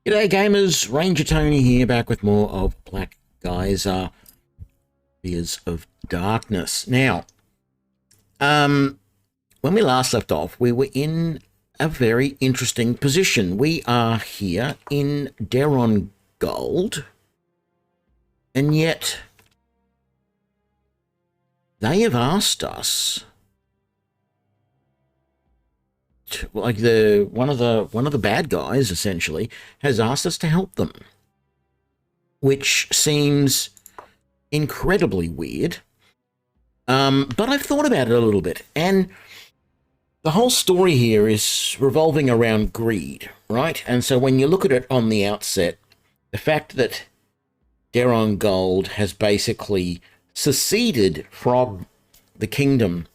G'day gamers, Ranger Tony here, back with more of Black Geyser, Fears of Darkness. Now, when we last left off, we were in a very interesting position. We are here in Deron Gold, and yet they have asked us like one of the bad guys essentially has asked us to help them, which seems incredibly weird. But I've thought about it a little bit, and the whole story here is revolving around greed, right? And so when you look at it on the outset, the fact that Deron Gold has basically seceded from the kingdom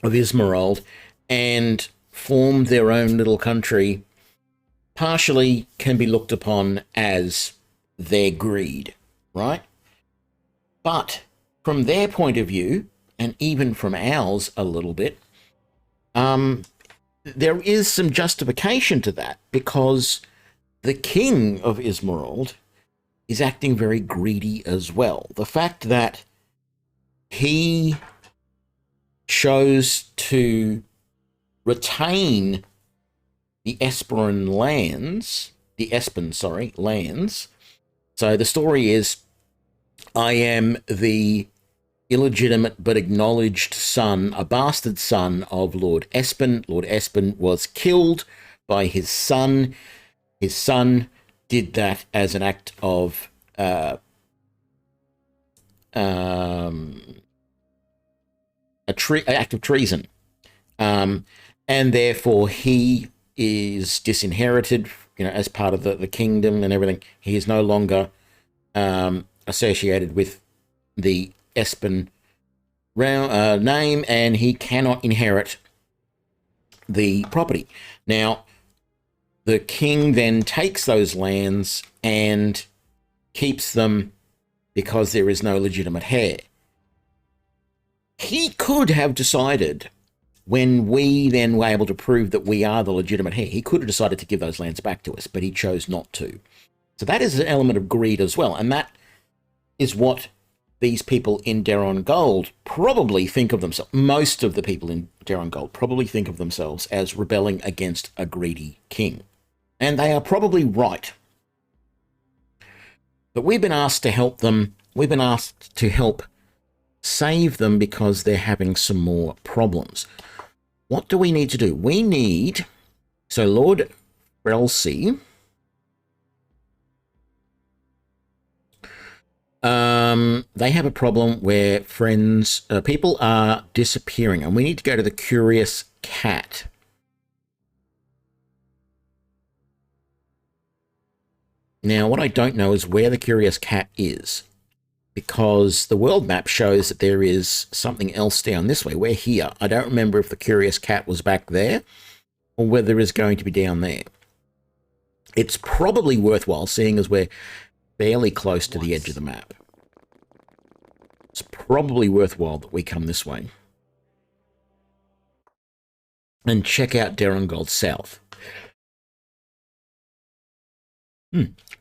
of Ismerald and formed their own little country partially can be looked upon as their greed, right? But from their point of view, and even from ours a little bit, there is some justification to that, because the king of Ismerald is acting very greedy as well. The fact that he chose to retain the Esperan lands, lands. So the story is, I am the illegitimate but acknowledged son, a bastard son of Lord Espen. Lord Espen was killed by his son. His son did that as an act of act of treason, and therefore he is disinherited. As part of the kingdom and everything, he is no longer associated with the Espen name, and he cannot inherit the property. Now, the king then takes those lands and keeps them because there is no legitimate heir. He could have decided, when we then were able to prove that we are the legitimate heir, he could have decided to give those lands back to us, but he chose not to. So that is an element of greed as well, and that is what these people in Deron Gold probably think of themselves. Most of the people in Deron Gold probably think of themselves as rebelling against a greedy king. And they are probably right. But we've been asked to help them. We've been asked to help save them because they're having some more problems. What do we need to do? We need... So Lord Frelsey... they have a problem where people are disappearing, and we need to go to the Curious Cat. Now, what I don't know is where the Curious Cat is, because the world map shows that there is something else down this way. We're here. I don't remember if the Curious Cat was back there or whether it's going to be down there. It's probably worthwhile, seeing as we're fairly close to the edge of the map. It's probably worthwhile that we come this way and check out Deron Gold South.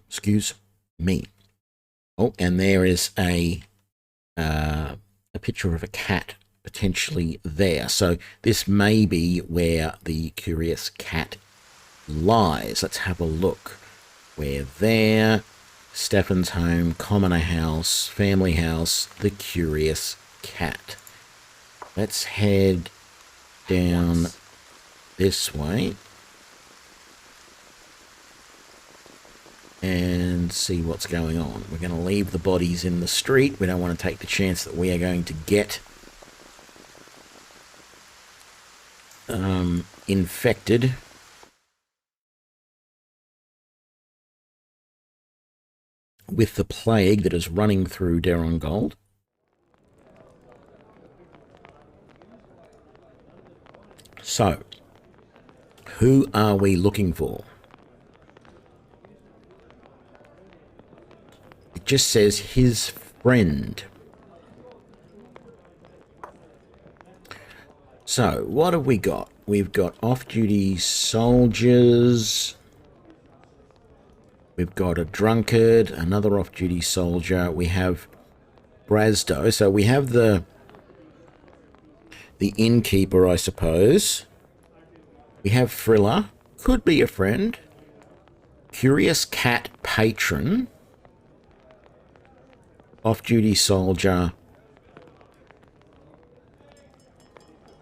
Excuse me. Oh, and there is a picture of a cat potentially there. So this may be where the Curious Cat lies. Let's have a look. We're there. Stefan's home, commoner house, family house, the Curious Cat. Let's head down this way and see what's going on. We're going to leave the bodies in the street. We don't want to take the chance that we are going to get infected. With the plague that is running through Deron Gold. So, who are we looking for? It just says his friend. So, what have we got? We've got off-duty soldiers. We've got a drunkard, another off-duty soldier. We have Brasdo. So we have the innkeeper, I suppose. We have Frilla. Could be a friend. Curious cat patron. Off-duty soldier.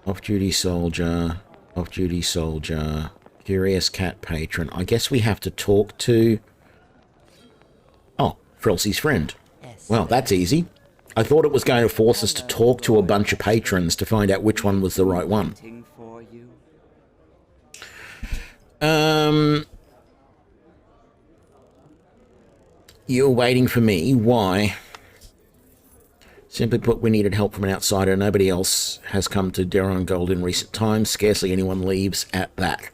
Off-duty soldier. Off-duty soldier. Curious cat patron. I guess we have to talk to... Oh, Frelsey's friend. Well, that's easy. I thought it was going to force us to talk to a bunch of patrons to find out which one was the right one. You're waiting for me. Why? Simply put, we needed help from an outsider. Nobody else has come to Deron Gold in recent times. Scarcely anyone leaves at that.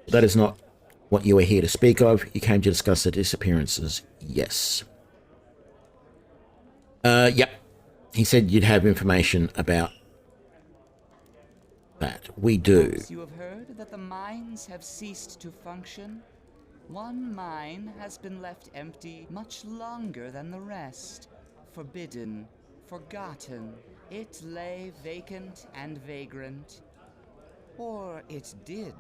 That is not what you are here to speak of. You came to discuss the disappearances. Yes. Yep. He said you'd have information about that. We do. Perhaps you have heard that the mines have ceased to function. One mine has been left empty much longer than the rest. Forbidden, forgotten. It lay vacant and vagrant. Or it did,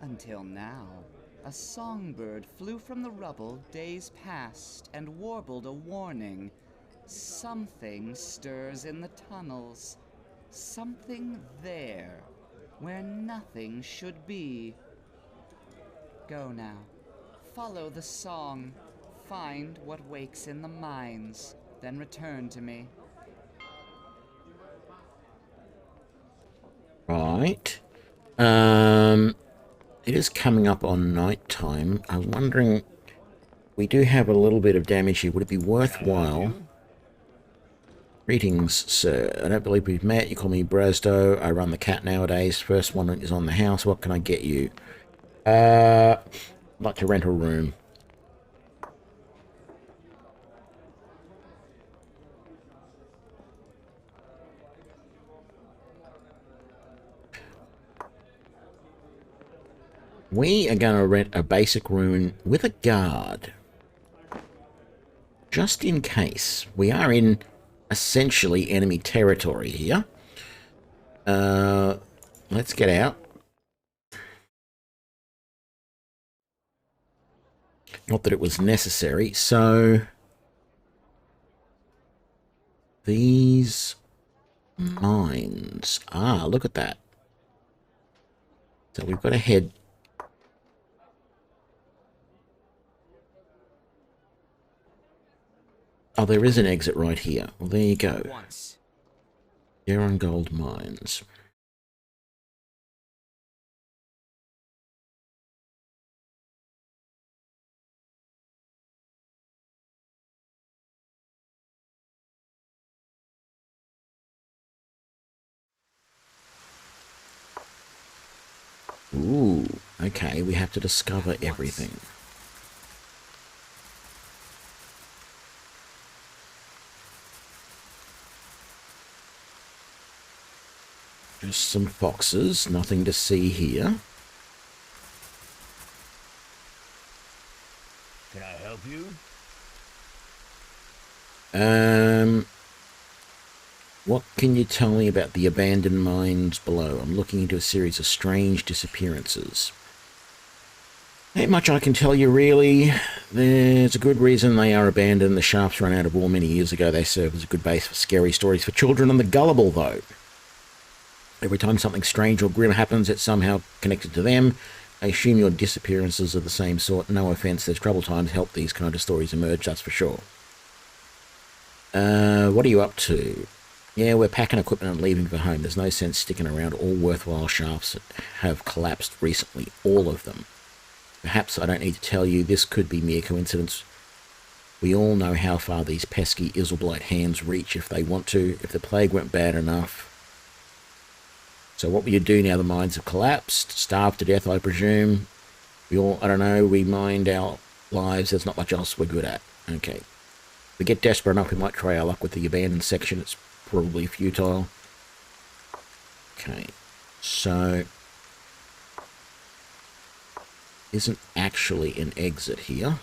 until now. A songbird flew from the rubble days past and warbled a warning. Something stirs in the tunnels. Something there, where nothing should be. Go now. Follow the song. Find what wakes in the mines. Then return to me. Right. It is coming up on night time. I'm wondering, we do have a little bit of damage here. Would it be worthwhile? Greetings, sir. I don't believe we've met. You call me Brasdo. I run the cat nowadays. First one is on the house. What can I get you? I'd like to rent a room. We are going to rent a basic room with a guard. Just in case. We are in essentially enemy territory here. Let's get out. Not that it was necessary. So these mines. Ah, look at that. So we've got to head. Oh, there is an exit right here. Well, there you go. Deron Gold Mines. Ooh, okay, we have to discover everything. Just some foxes, nothing to see here. Can I help you? What can you tell me about the abandoned mines below? I'm looking into a series of strange disappearances. Ain't much I can tell you, really. There's a good reason they are abandoned. The shafts ran out of ore many years ago. They serve as a good base for scary stories for children and the gullible, though. Every time something strange or grim happens, it's somehow connected to them. I assume your disappearances are the same sort. No offence, there's trouble times help these kind of stories emerge, that's for sure. What are you up to? Yeah, we're packing equipment and leaving for home. There's no sense sticking around. All worthwhile shafts have collapsed recently. All of them. Perhaps I don't need to tell you, this could be mere coincidence. We all know how far these pesky Izzleblight hands reach if they want to, if the plague went bad enough. So what will you do now the mines have collapsed? Starve to death, I presume? We all, I don't know, we mind our lives. There's not much else we're good at. Okay. If we get desperate enough, we might try our luck with the abandoned section. It's probably futile. Okay. So isn't actually an exit here.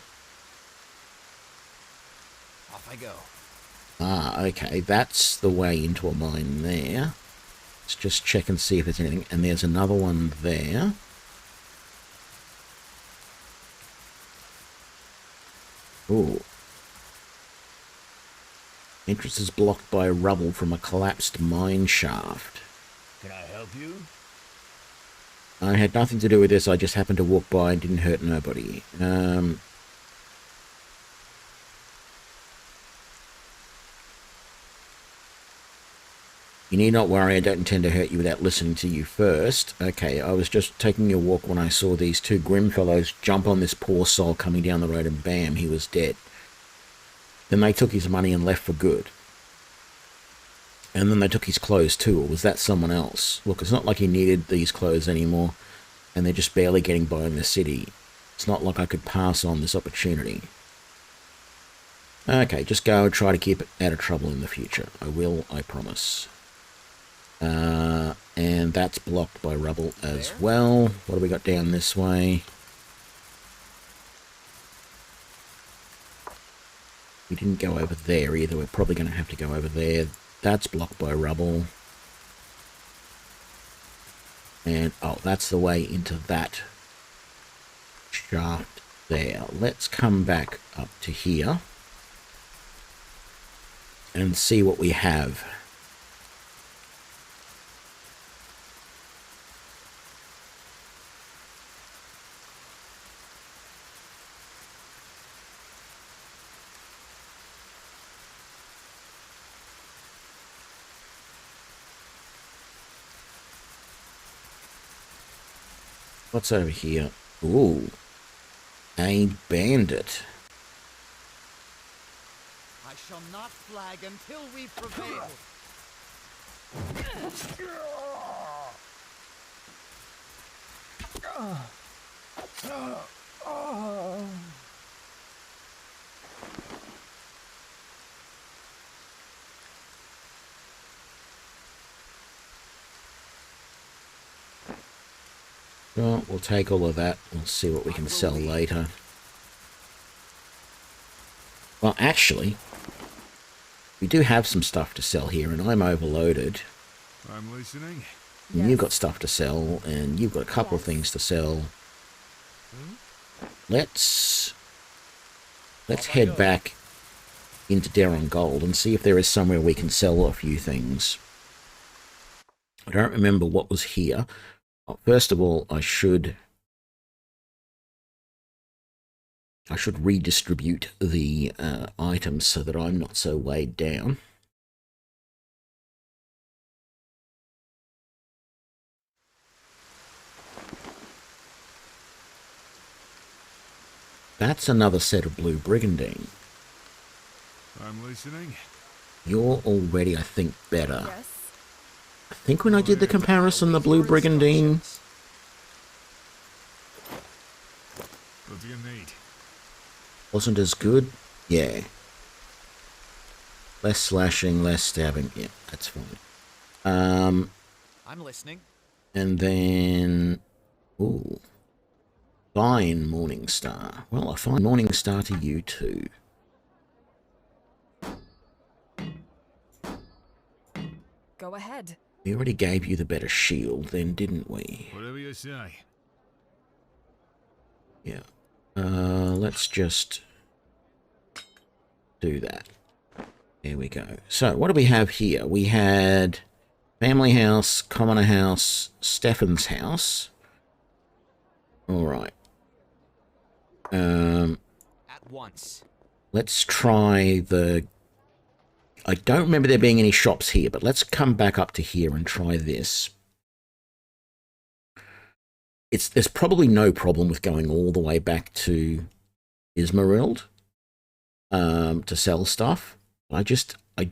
Off I go. Ah, okay, that's the way into a mine there. Let's just check and see if there's anything. And there's another one there. Ooh. Entrance is blocked by rubble from a collapsed mine shaft. Can I help you? I had nothing to do with this. I just happened to walk by and didn't hurt nobody. You need not worry, I don't intend to hurt you without listening to you first. Okay, I was just taking a walk when I saw these two grim fellows jump on this poor soul coming down the road, and bam, he was dead. Then they took his money and left for good. And then they took his clothes too, or was that someone else? Look, it's not like he needed these clothes anymore, and they're just barely getting by in the city. It's not like I could pass on this opportunity. Okay, just go and try to keep it out of trouble in the future. I will, I promise. And that's blocked by rubble as well. What do we got down this way? We didn't go over there either. We're probably going to have to go over there. That's blocked by rubble. And, oh, that's the way into that shaft there. Let's come back up to here and see what we have. What's over here? Ooh. A bandit. I shall not flag until we prevail. Well, we'll take all of that. We'll see what we can sell later. Well, actually, we do have some stuff to sell here, and I'm overloaded. I'm listening. And you've got stuff to sell, and you've got a couple of things to sell. Let's head back into Darren Gold and see if there is somewhere we can sell a few things. I don't remember what was here. First of all, I should redistribute the items so that I'm not so weighed down. That's another set of blue brigandine. I'm listening. You're already, I think, better. Yes. I think when I did the comparison, the blue brigandine What do you need? wasn't as good. Yeah. Less slashing, less stabbing. Yeah, that's fine. I'm listening. And then... Ooh. Fine Morningstar. Well, a fine Morningstar to you too. Go ahead. We already gave you the better shield then, didn't we? Whatever you say. Yeah. Let's just do that. There we go. So, what do we have here? We had family house, commoner house, Stefan's house. Alright. At once. Let's try the... I don't remember there being any shops here, but let's come back up to here and try this. There's probably no problem with going all the way back to Ismarild to sell stuff. I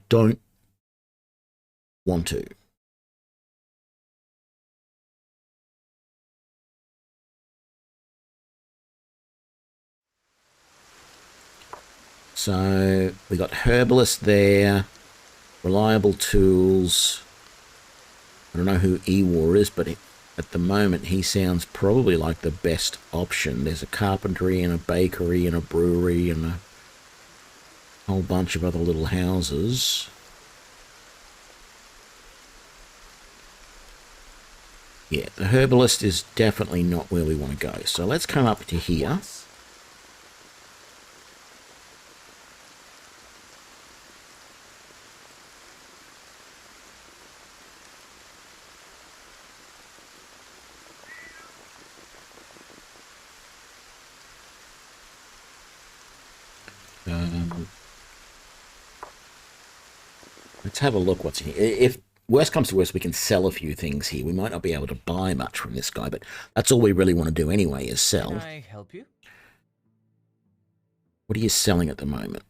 don't want to. So we got herbalist there, reliable tools. I don't know who Ewar is, but at the moment, he sounds probably like the best option. There's a carpentry and a bakery and a brewery and a whole bunch of other little houses. Yeah, the herbalist is definitely not where we want to go. So let's come up to here. Let's have a look what's in here. If worst comes to worst, we can sell a few things here. We might not be able to buy much from this guy, but that's all we really want to do anyway, is sell. Can I help you? What are you selling at the moment?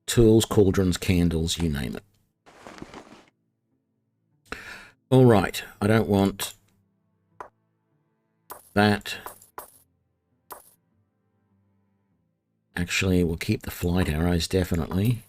Tools, cauldrons, candles, you name it. All right, I don't want that. Actually, we'll keep the flight arrows, definitely.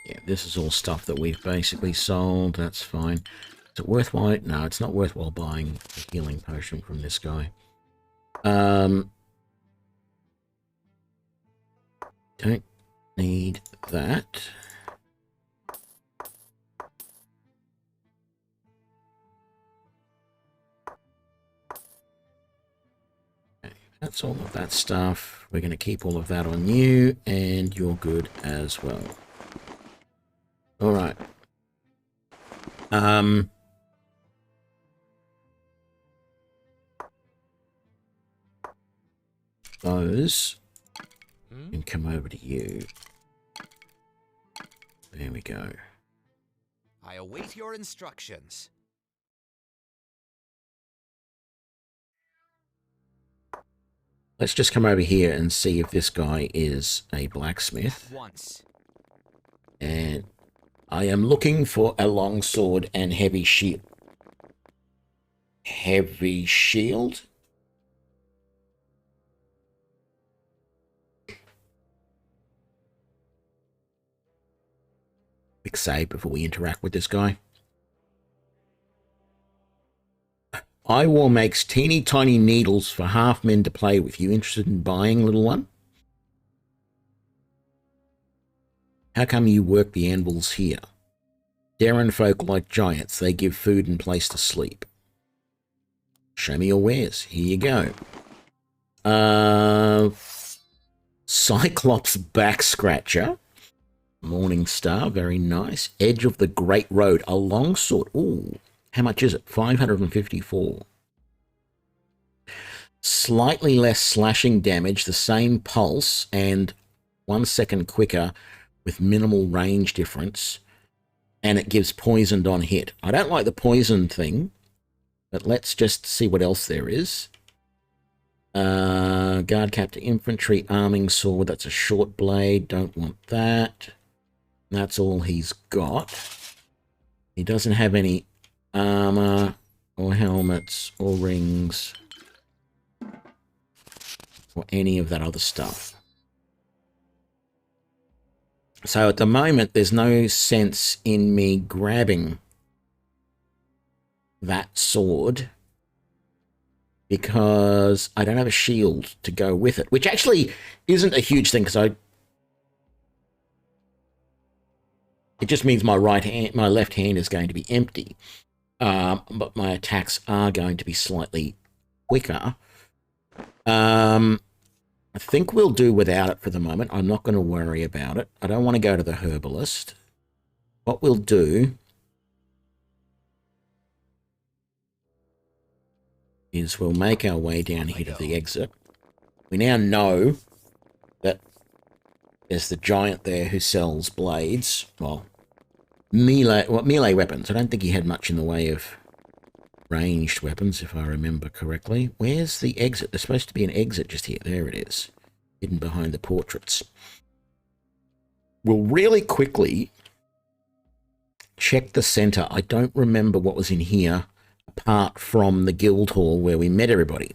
Yeah, this is all stuff that we've basically sold. That's fine. Is it worthwhile? No, it's not worthwhile buying a healing potion from this guy. Don't need that. Okay, that's all of that stuff. We're going to keep all of that on you, and you're good as well. All right. Those can come over to you. There we go. I await your instructions. Let's just come over here and see if this guy is a blacksmith. Once. And I am looking for a long sword and heavy shield. Heavy shield? Quick save before we interact with this guy. Iwar makes teeny tiny needles for half men to play with. You interested in buying, little one? How come you work the anvils here? Darren folk like giants. They give food and place to sleep. Show me your wares. Here you go. Cyclops back scratcher. Morning Star, very nice. Edge of the Great Road, a long sword. Ooh, how much is it? 554. Slightly less slashing damage, the same pulse, and 1 second quicker with minimal range difference. And it gives poisoned on hit. I don't like the poison thing, but let's just see what else there is. Guard captor infantry arming sword. That's a short blade. Don't want that. That's all he's got. He doesn't have any armor or helmets or rings or any of that other stuff. So at the moment, there's no sense in me grabbing that sword because I don't have a shield to go with it, which actually isn't a huge thing because it just means my left hand is going to be empty, but my attacks are going to be slightly quicker. I think we'll do without it for the moment. I'm not going to worry about it. I don't want to go to the herbalist. What we'll do is we'll make our way down here to the exit. We now know that there's the giant there who sells blades. Well, melee weapons. I don't think he had much in the way of ranged weapons, if I remember correctly. Where's the exit? There's supposed to be an exit just here. There it is, hidden behind the portraits. We'll really quickly check the center. I don't remember what was in here apart from the guild hall where we met everybody.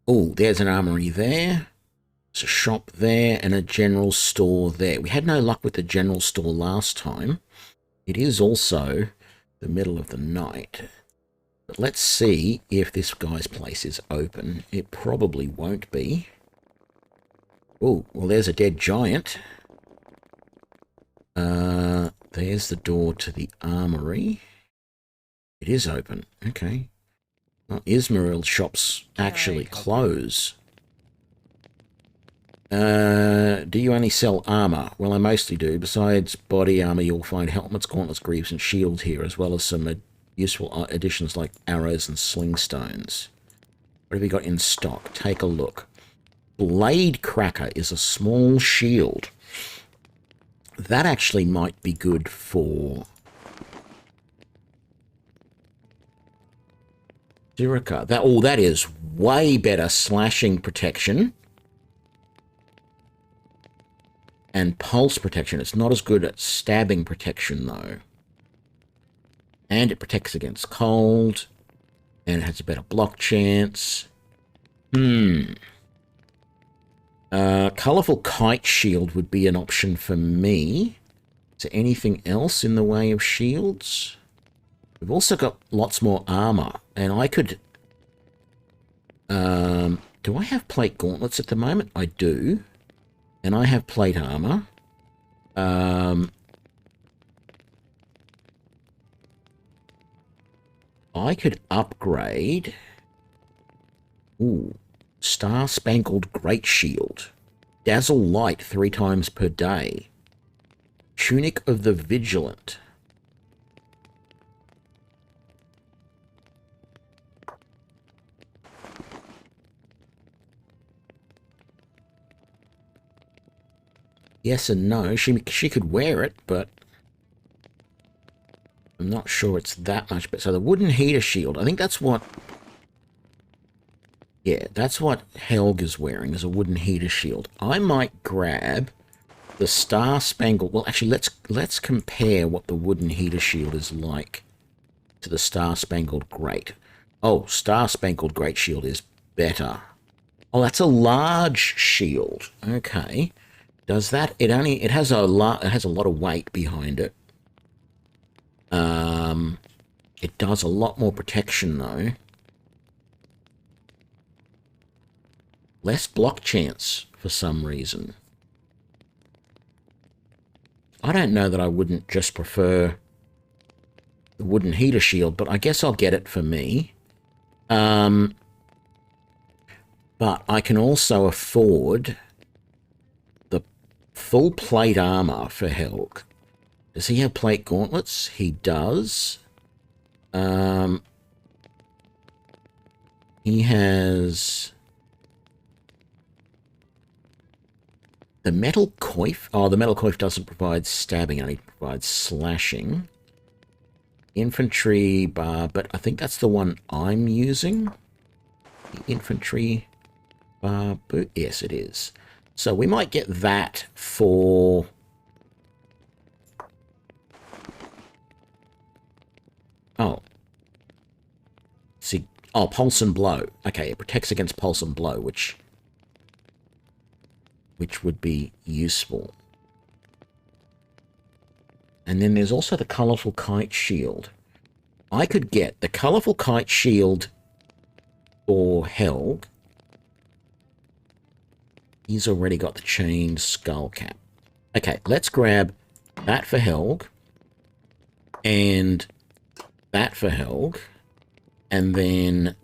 Oh, there's an armory there. There's a shop there and a general store there. We had no luck with the general store last time. It is also the middle of the night. But let's see if this guy's place is open. It probably won't be. Oh, well, there's a dead giant. There's the door to the armory. It is open. Okay. Well, Ismail's shops actually close. Do you only sell armor? Well, I mostly do. Besides body armor, you'll find helmets, gauntlets, greaves, and shields here, as well as some useful additions like arrows and sling stones. What have you got in stock? Take a look. Blade Cracker is a small shield. That actually might be good for Sirica. That is way better slashing protection and pulse protection. It's not as good at stabbing protection, though. And it protects against cold. And it has a better block chance. Colourful Kite Shield would be an option for me. Is there anything else in the way of shields? We've also got lots more armour. And I could... do I have plate gauntlets at the moment? I do. And I have plate armor. I could upgrade. Ooh. Star Spangled Great Shield. Dazzle Light 3 times per day. Tunic of the Vigilant. Yes and no. She could wear it, but I'm not sure it's that much better. So the wooden heater shield, I think that's what... Yeah, that's what Helg is wearing, is a wooden heater shield. I might grab the Star Spangled... Well, actually, let's compare what the wooden heater shield is like to the Star Spangled Great. Oh, Star Spangled Great Shield is better. Oh, that's a large shield. Okay. Does that... It has a lot of weight behind it. It does a lot more protection, though. Less block chance for some reason. I don't know that I wouldn't just prefer the wooden heater shield, but I guess I'll get it for me. But I can also afford the full plate armor for Helg. Does he have plate gauntlets? He does. He has... The metal coif. Oh, the metal coif doesn't provide stabbing, it only provides slashing. Infantry bar, but I think that's the one I'm using. The infantry bar boot. Yes, it is. So we might get that for... Oh. See. Oh, pulse and blow. Okay, it protects against pulse and blow, which would be useful. And then there's also the colourful kite shield. I could get the colourful kite shield for Helg. He's already got the chained skull cap. Okay, let's grab that for Helg. And that for Helg. And then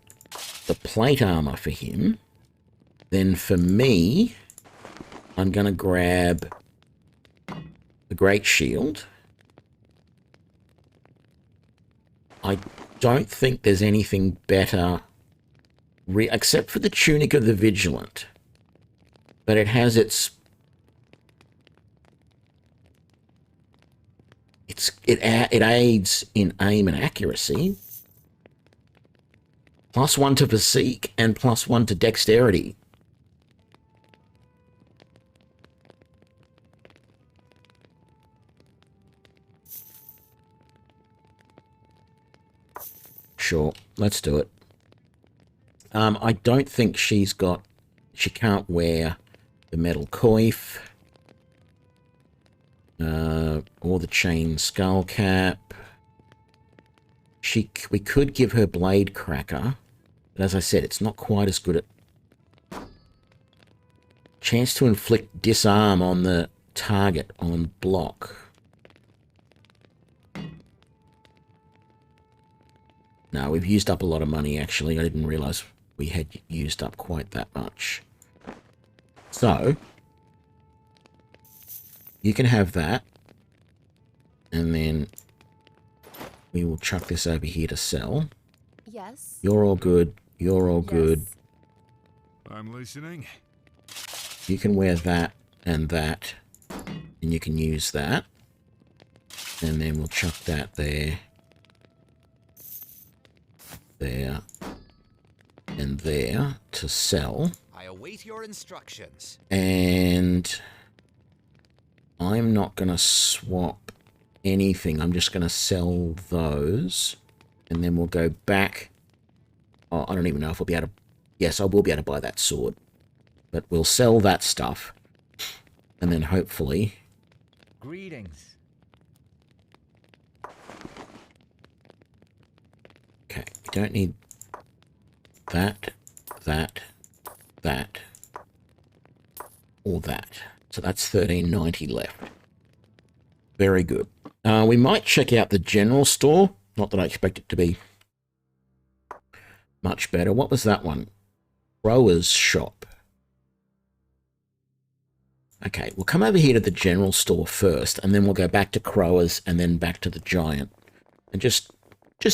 the plate armor for him. Then for me, I'm going to grab the great shield. I don't think there's anything better, except for the tunic of the vigilant. But it has it aids in aim and accuracy. +1 to physique and +1 to dexterity. Sure, let's do it. I don't think she can't wear the metal coif, or the chain skull cap. We could give her blade cracker, but as I said, it's not quite as good at chance to inflict disarm on the target on block. No, we've used up a lot of money, actually. I didn't realise we had used up quite that much. So, you can have that. And then we will chuck this over here to sell. Yes. You're all good. You're all good. I'm listening. You can wear that. And you can use that. And then we'll chuck that there. There. And there to sell. I await your instructions. And I'm not going to swap anything. I'm just going to sell those. And then we'll go back. Oh, I don't even know if we'll be able to... Yes, I will be able to buy that sword. But we'll sell that stuff. And then hopefully... Greetings. Okay, we don't need that, or that. So that's 1390 left. Very good. We might check out the general store. Not that I expect it to be much better. What was that one? Growers shop. Okay, we'll come over here to the general store first, and then we'll go back to Crowers and then back to the Giant. And just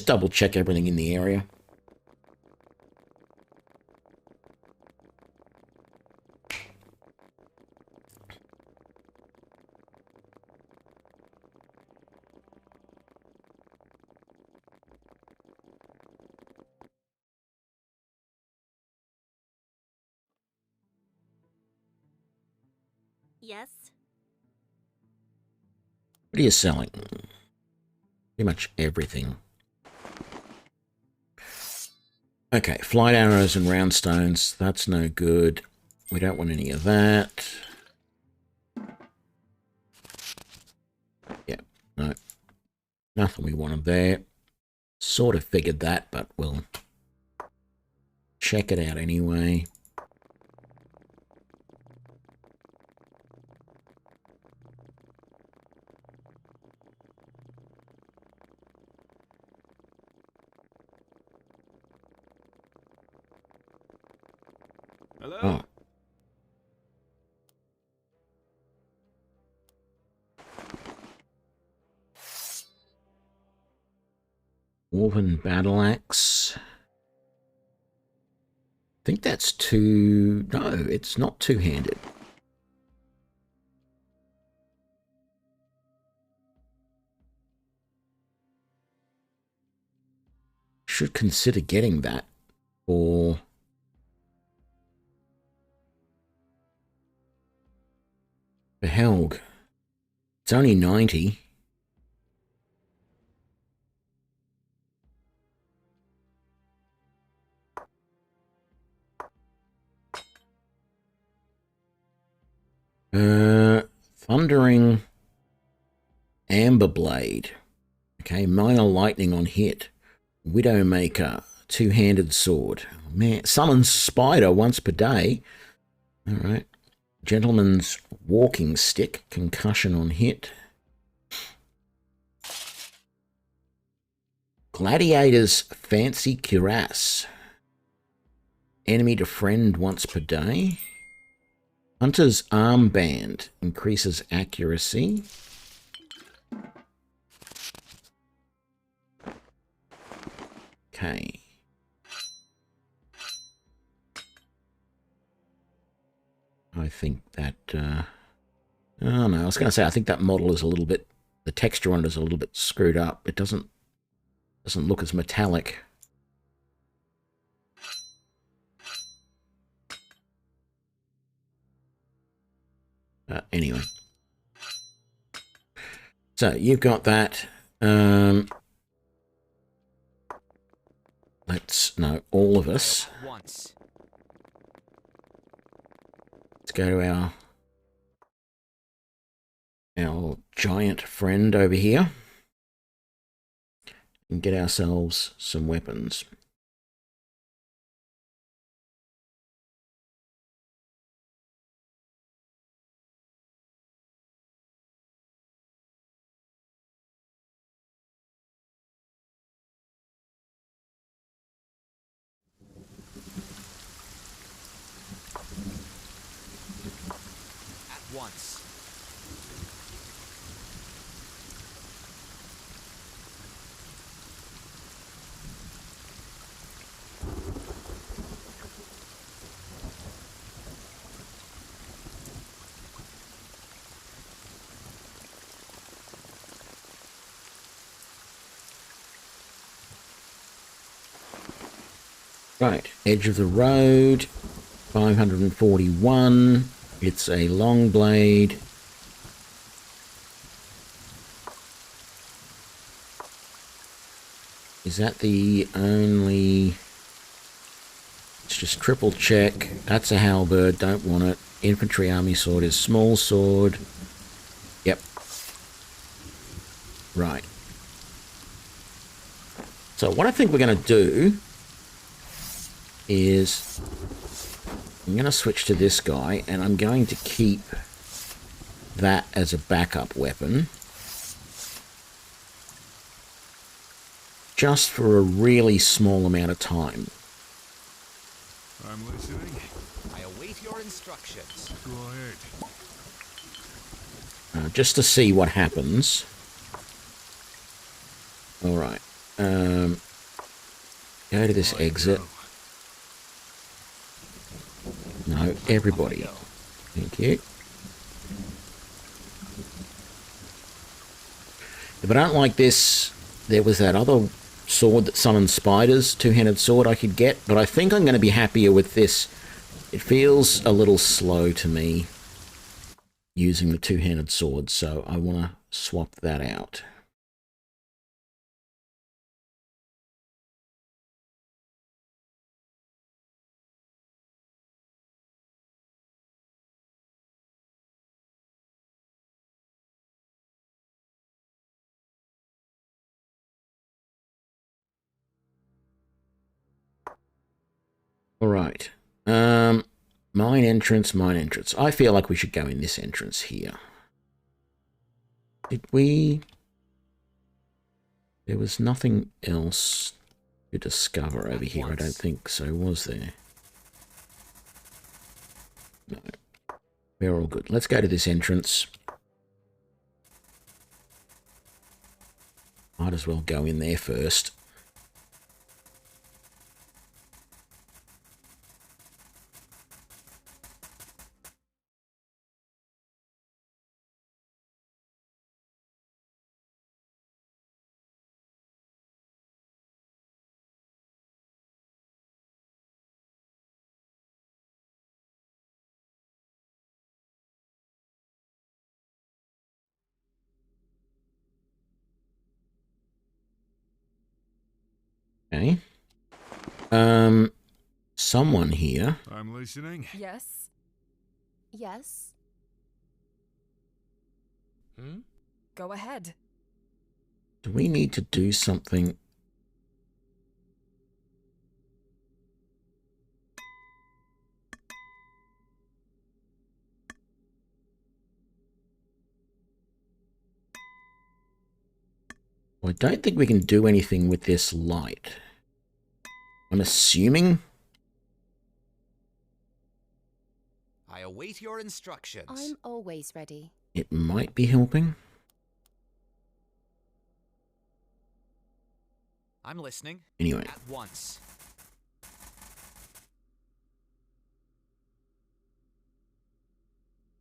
double check everything in the area. Yes. What are you selling? Pretty much everything. Okay, flight arrows and round stones. That's no good. We don't want any of that. Yeah, no. Nothing we wanted there. Sort of figured that, but we'll check it out anyway. Hello? Oh. Woven battle axe. I think that's two... No, it's not two-handed. Should consider getting that for... For Helg. It's only 90. Thundering Amber Blade. Okay, Minor Lightning on hit. Widowmaker, two-handed sword. Man, summons Spider once per day. All right. Gentleman's Walking Stick, concussion on hit. Gladiator's Fancy Cuirass. Enemy to friend once per day. Hunter's Armband increases accuracy. Okay. I think that, oh no, I was going to say, I think that model is a little bit, the texture on it is a little bit screwed up. It doesn't look as metallic. Anyway. So, you've got that. No, all of us. Once. Let's go to our giant friend over here and get ourselves some weapons. At once. Right, edge of the road, 541. It's a long blade. Is that the only... Let's just triple check. That's a halberd, don't want it. Infantry army sword is small sword. Yep. Right. So what I think we're going to do is I'm going to switch to this guy, and I'm going to keep that as a backup weapon. Just for a really small amount of time. I'm listening. I await your instructions. Go ahead. Just to see what happens. Alright. Go to this exit. No, everybody. Thank you. If I don't like this, there was that other sword that summons spiders, two-handed sword I could get, but I think I'm going to be happier with this. It feels a little slow to me using the two-handed sword, so I want to swap that out. All right. Mine entrance, mine entrance. I feel like we should go in this entrance here. Did we... There was nothing else to discover over here, I don't think so, was there? No. We're all good. Let's go to this entrance. Might as well go in there first. Okay. Someone here. I'm listening. Yes. Yes. Go ahead. Do we need to do something? Well, I don't think we can do anything with this light. I'm assuming. I await your instructions. I'm always ready. It might be helping. I'm listening. Anyway. At once.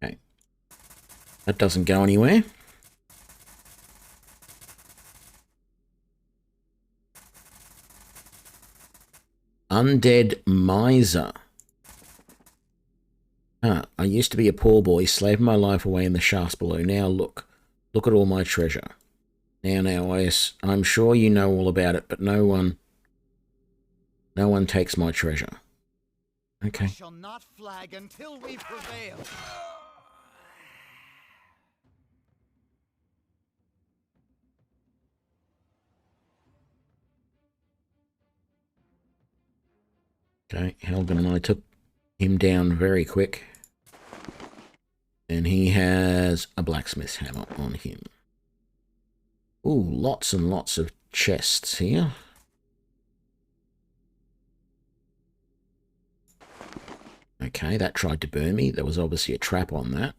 Okay. That doesn't go anywhere. Undead miser. I used to be a poor boy, slaving my life away in the shafts below. Now look at all my treasure. Now, I'm sure you know all about it, but no one takes my treasure. Okay. I shall not flag until we prevail. Okay, Helgen and I took him down very quick. And he has a blacksmith's hammer on him. Ooh, lots and lots of chests here. Okay, that tried to burn me. There was obviously a trap on that.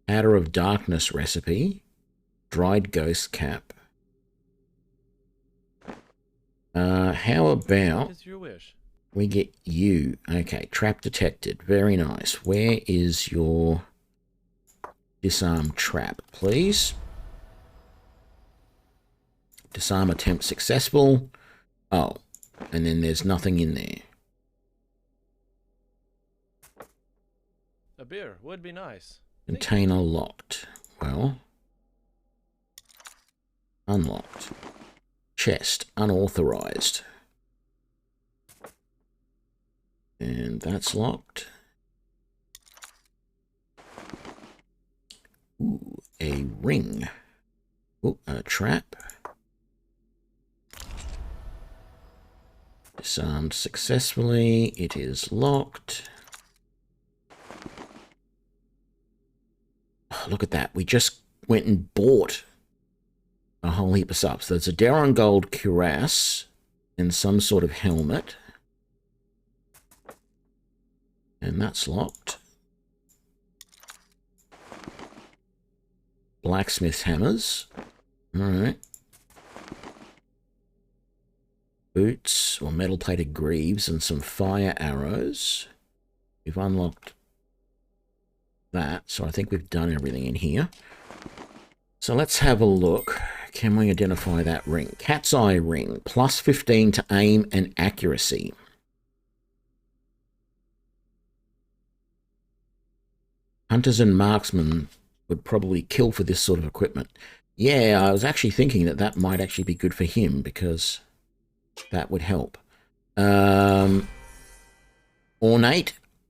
Powder of Darkness recipe. Dried ghost cap. How about we get you? Okay, trap detected. Very nice. Where is your disarm trap, please? Disarm attempt successful. Oh, and then there's nothing in there. A beer would be nice. Container locked. Well, unlocked. Chest unauthorized. And that's locked. Ooh, a ring. Ooh, a trap. Disarmed successfully. It is locked. Oh, look at that. We just went and bought a whole heap of stuff. So there's a Daron Gold cuirass and some sort of helmet. And that's locked. Blacksmith's hammers. Alright. Boots or metal plated greaves and some fire arrows. We've unlocked that, so I think we've done everything in here. So let's have a look. Can we identify that ring? Cat's eye ring. Plus 15 to aim and accuracy. Hunters and marksmen would probably kill for this sort of equipment. Yeah, I was actually thinking that that might actually be good for him because that would help. Ornate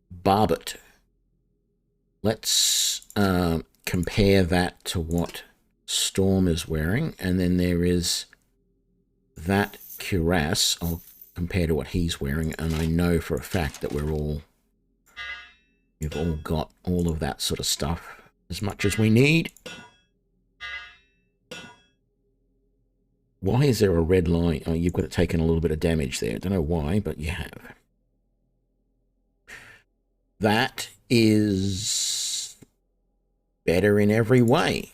barbet. Let's compare that to what Storm is wearing. And then there is that cuirass. I'll compare to what he's wearing. And I know for a fact that we've all got all of that sort of stuff as much as we need. Why is there a red line? Oh, you've got it taken a little bit of damage there. I don't know why, but you have. That is better in every way.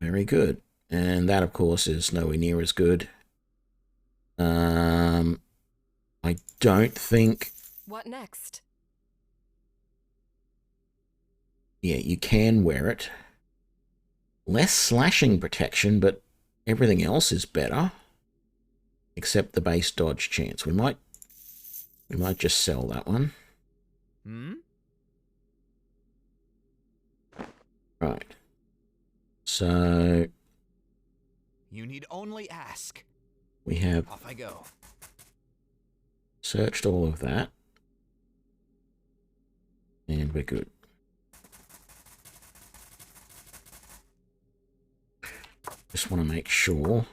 Very good. And that, of course, is nowhere near as good. I don't think... What next? Yeah, you can wear it. Less slashing protection, but everything else is better. Except the base dodge chance. We might just sell that one. Right. So You need only ask. we have Off I go. searched all of that. And we're good. Just want to make sure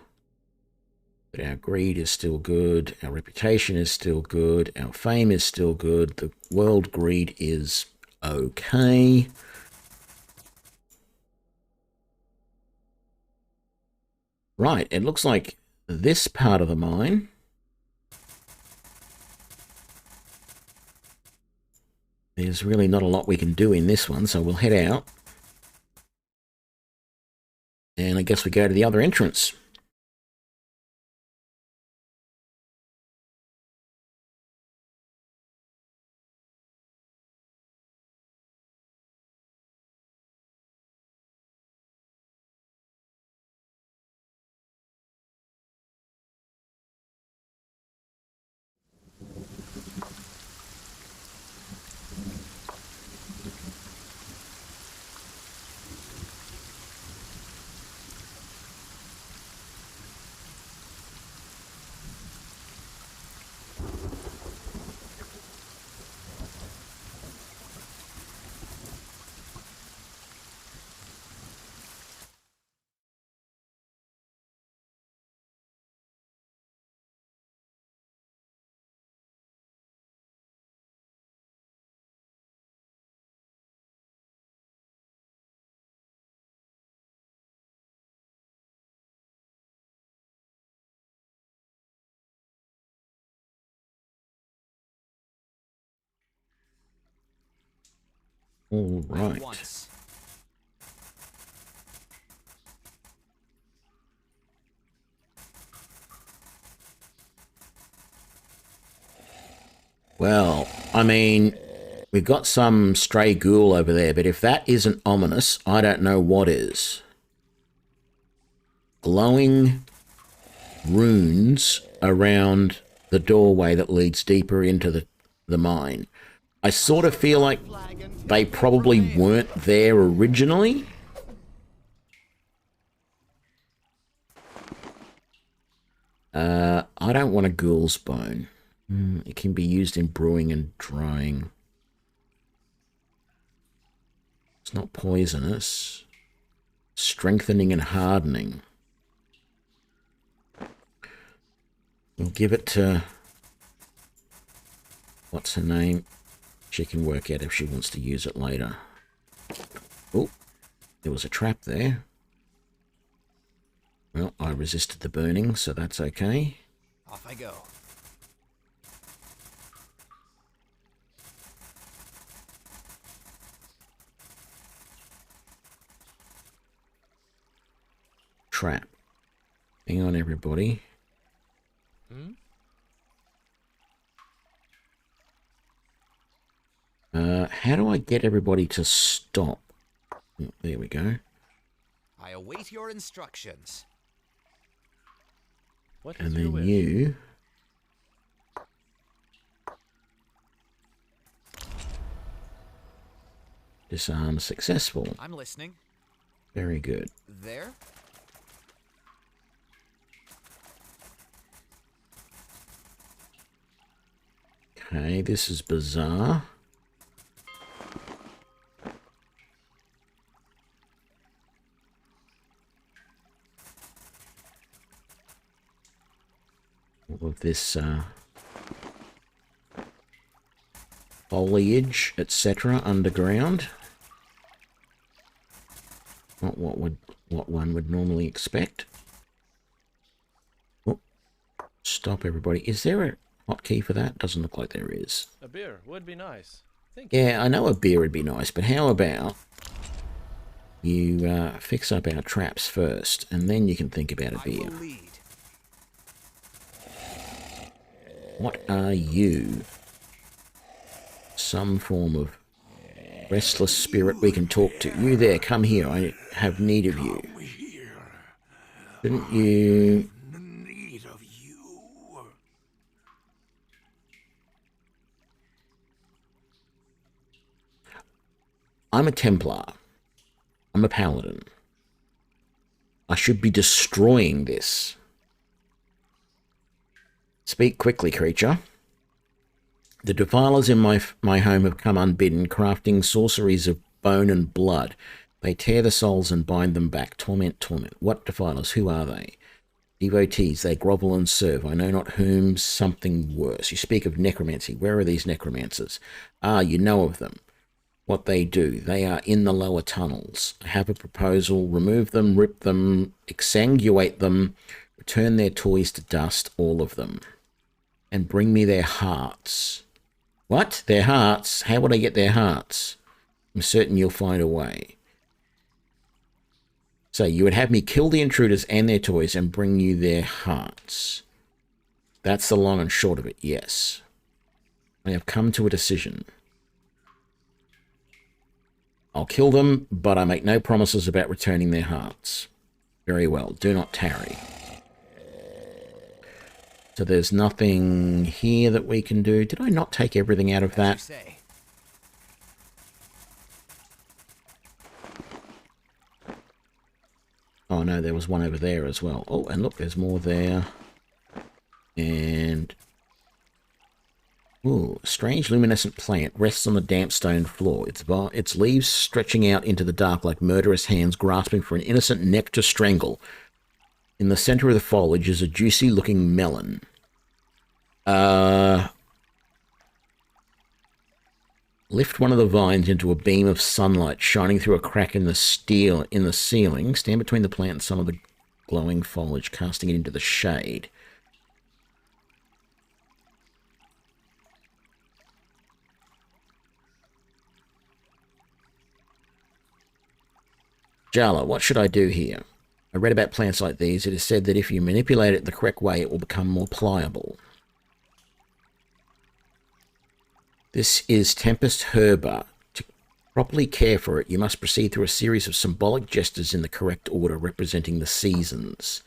that our greed is still good, our reputation is still good, our fame is still good, the world greed is okay. Right, it looks like this part of the mine there's really not a lot we can do in this one, so we'll head out. And I guess we go to the other entrance. All right. Well, I mean, we've got some stray ghoul over there, but if that isn't ominous, I don't know what is. Glowing runes around the doorway that leads deeper into the mine. I sort of feel like they probably weren't there originally. I don't want a ghoul's bone. It can be used in brewing and drying. It's not poisonous. Strengthening and hardening. We'll give it to... what's her name? She can work out if she wants to use it later. Oh, there was a trap there. Well, I resisted the burning, so that's okay. Off I go. Trap. Hang on, everybody. How do I get everybody to stop? Oh, there we go. I await your instructions. What And is your then wish? you... disarm successful. I'm listening. Very good. There? Okay, this is bizarre. All of this foliage, etc., underground. Not what one would normally expect. Oh, stop, everybody! Is there a hotkey for that? Doesn't look like there is. A beer would be nice. Thank you. Yeah, I know a beer would be nice, but how about you fix up our traps first, and then you can think about a I beer. will lead. What are you? Some form of restless spirit we can talk to. You there, come here. I have need of you. Shouldn't you... Need of you. I'm a Templar. I'm a Paladin. I should be destroying this. Speak quickly, creature. The defilers in my home have come unbidden, crafting sorceries of bone and blood. They tear the souls and bind them back. Torment, torment. What defilers? Who are they? Devotees, they grovel and serve. I know not whom, something worse. You speak of necromancy. Where are these necromancers? Ah, you know of them. What they do. They are in the lower tunnels. I have a proposal. Remove them, rip them, exsanguinate them, return their toys to dust, all of them. And bring me their hearts. What? Their hearts? How would I get their hearts? I'm certain you'll find a way. So you would have me kill the intruders and their toys and bring you their hearts. That's the long and short of it, yes. I have come to a decision. I'll kill them, but I make no promises about returning their hearts. Very well, do not tarry. So there's nothing here that we can do. Did I not take everything out of that? Oh no, there was one over there as well. Oh, and look, there's more there. And... ooh, a strange luminescent plant rests on the damp stone floor. Its leaves stretching out into the dark like murderous hands grasping for an innocent neck to strangle. In the center of the foliage is a juicy-looking melon. Lift one of the vines into a beam of sunlight shining through a crack in the ceiling. Stand between the plant and some of the glowing foliage, casting it into the shade. Jala, what should I do here? I read about plants like these. It is said that if you manipulate it the correct way, it will become more pliable. This is Tempest Herba. To properly care for it, you must proceed through a series of symbolic gestures in the correct order representing the seasons.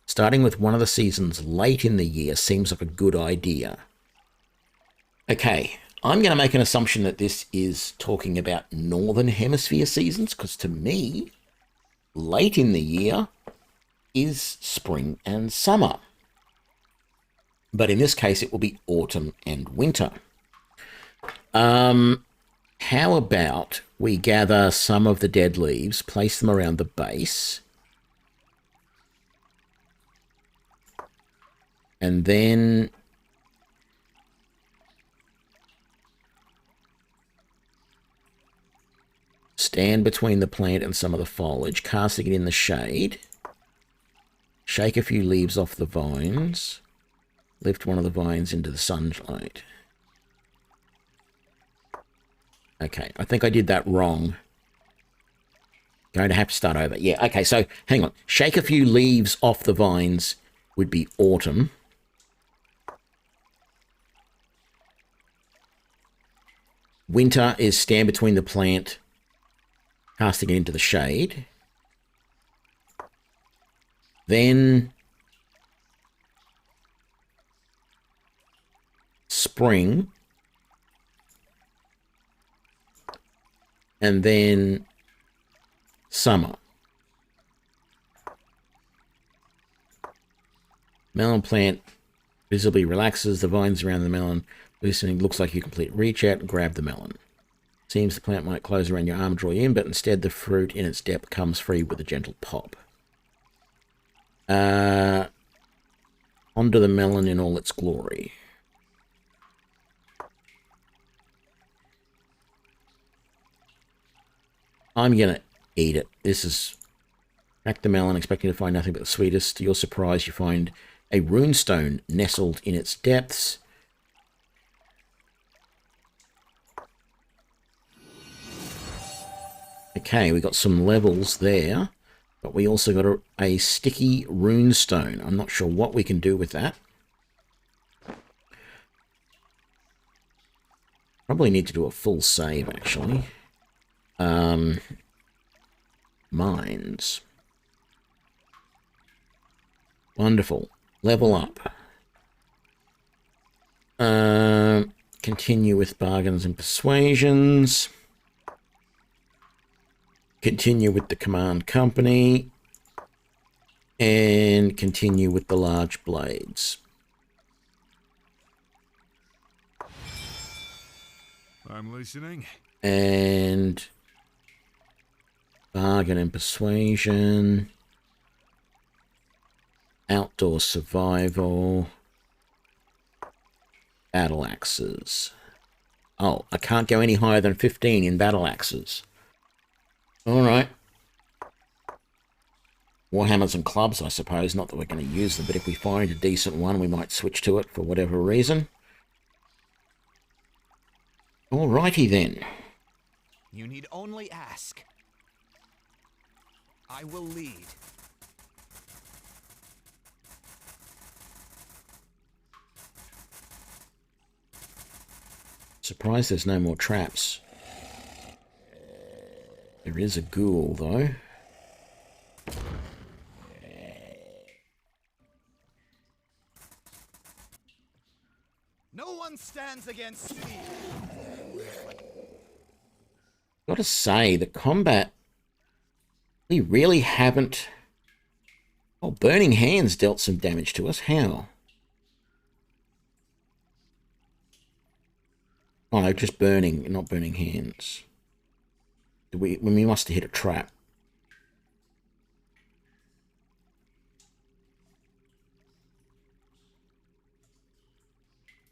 Starting with one of the seasons late in the year seems like a good idea. Okay, I'm going to make an assumption that this is talking about Northern Hemisphere seasons, because to me, late in the year is spring and summer. But in this case, it will be autumn and winter. How about we gather some of the dead leaves, place them around the base, and then stand between the plant and some of the foliage, casting it in the shade. Shake a few leaves off the vines. Lift one of the vines into the sunlight. Okay, I think I did that wrong. Going to have to start over. Yeah, okay, so hang on. Shake a few leaves off the vines would be autumn. Winter is stand between the plant, casting it into the shade. Then spring. And then summer. Melon plant visibly relaxes. The vines around the melon loosening. Looks like you complete reach out and grab the melon. Seems the plant might close around your arm and draw you in, but instead the fruit in its depth comes free with a gentle pop. Onto the melon in all its glory. I'm going to eat it. This is... crack the melon, expecting to find nothing but the sweetest. To your surprise, you find a runestone nestled in its depths. Okay, we got some levels there. But we also got a sticky runestone. I'm not sure what we can do with that. Probably need to do a full save, actually. Mines. Wonderful. Level up. Continue with bargains and persuasions. Continue with the command company. And continue with the large blades. I'm listening. And Bargain and persuasion. Outdoor survival. Battle axes. Oh, I can't go any higher than 15 in battle axes. Alright. Warhammers and clubs, I suppose. Not that we're going to use them, but if we find a decent one, we might switch to it for whatever reason. Alrighty then. You need only ask. I will lead. Surprised there's no more traps. There is a ghoul, though. No one stands against me. Gotta say, the combat... We really haven't... Oh, Burning Hands dealt some damage to us. How? Oh no, just burning, not Burning Hands. We must have hit a trap.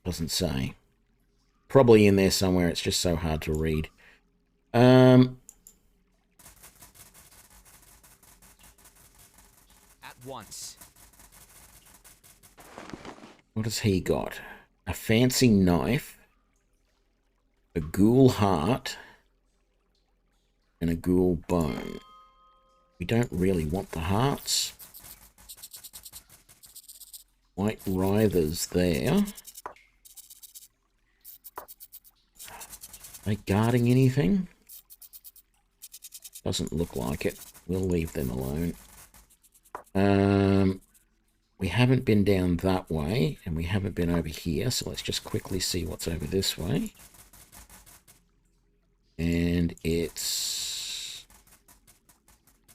Doesn't say. Probably in there somewhere, it's just so hard to read. At once. What has he got? A fancy knife, a ghoul heart, and a ghoul bone. We don't really want the hearts. White writhers there. Are they guarding anything? Doesn't look like it. We'll leave them alone. We haven't been down that way, and we haven't been over here, so let's just quickly see what's over this way. And it's...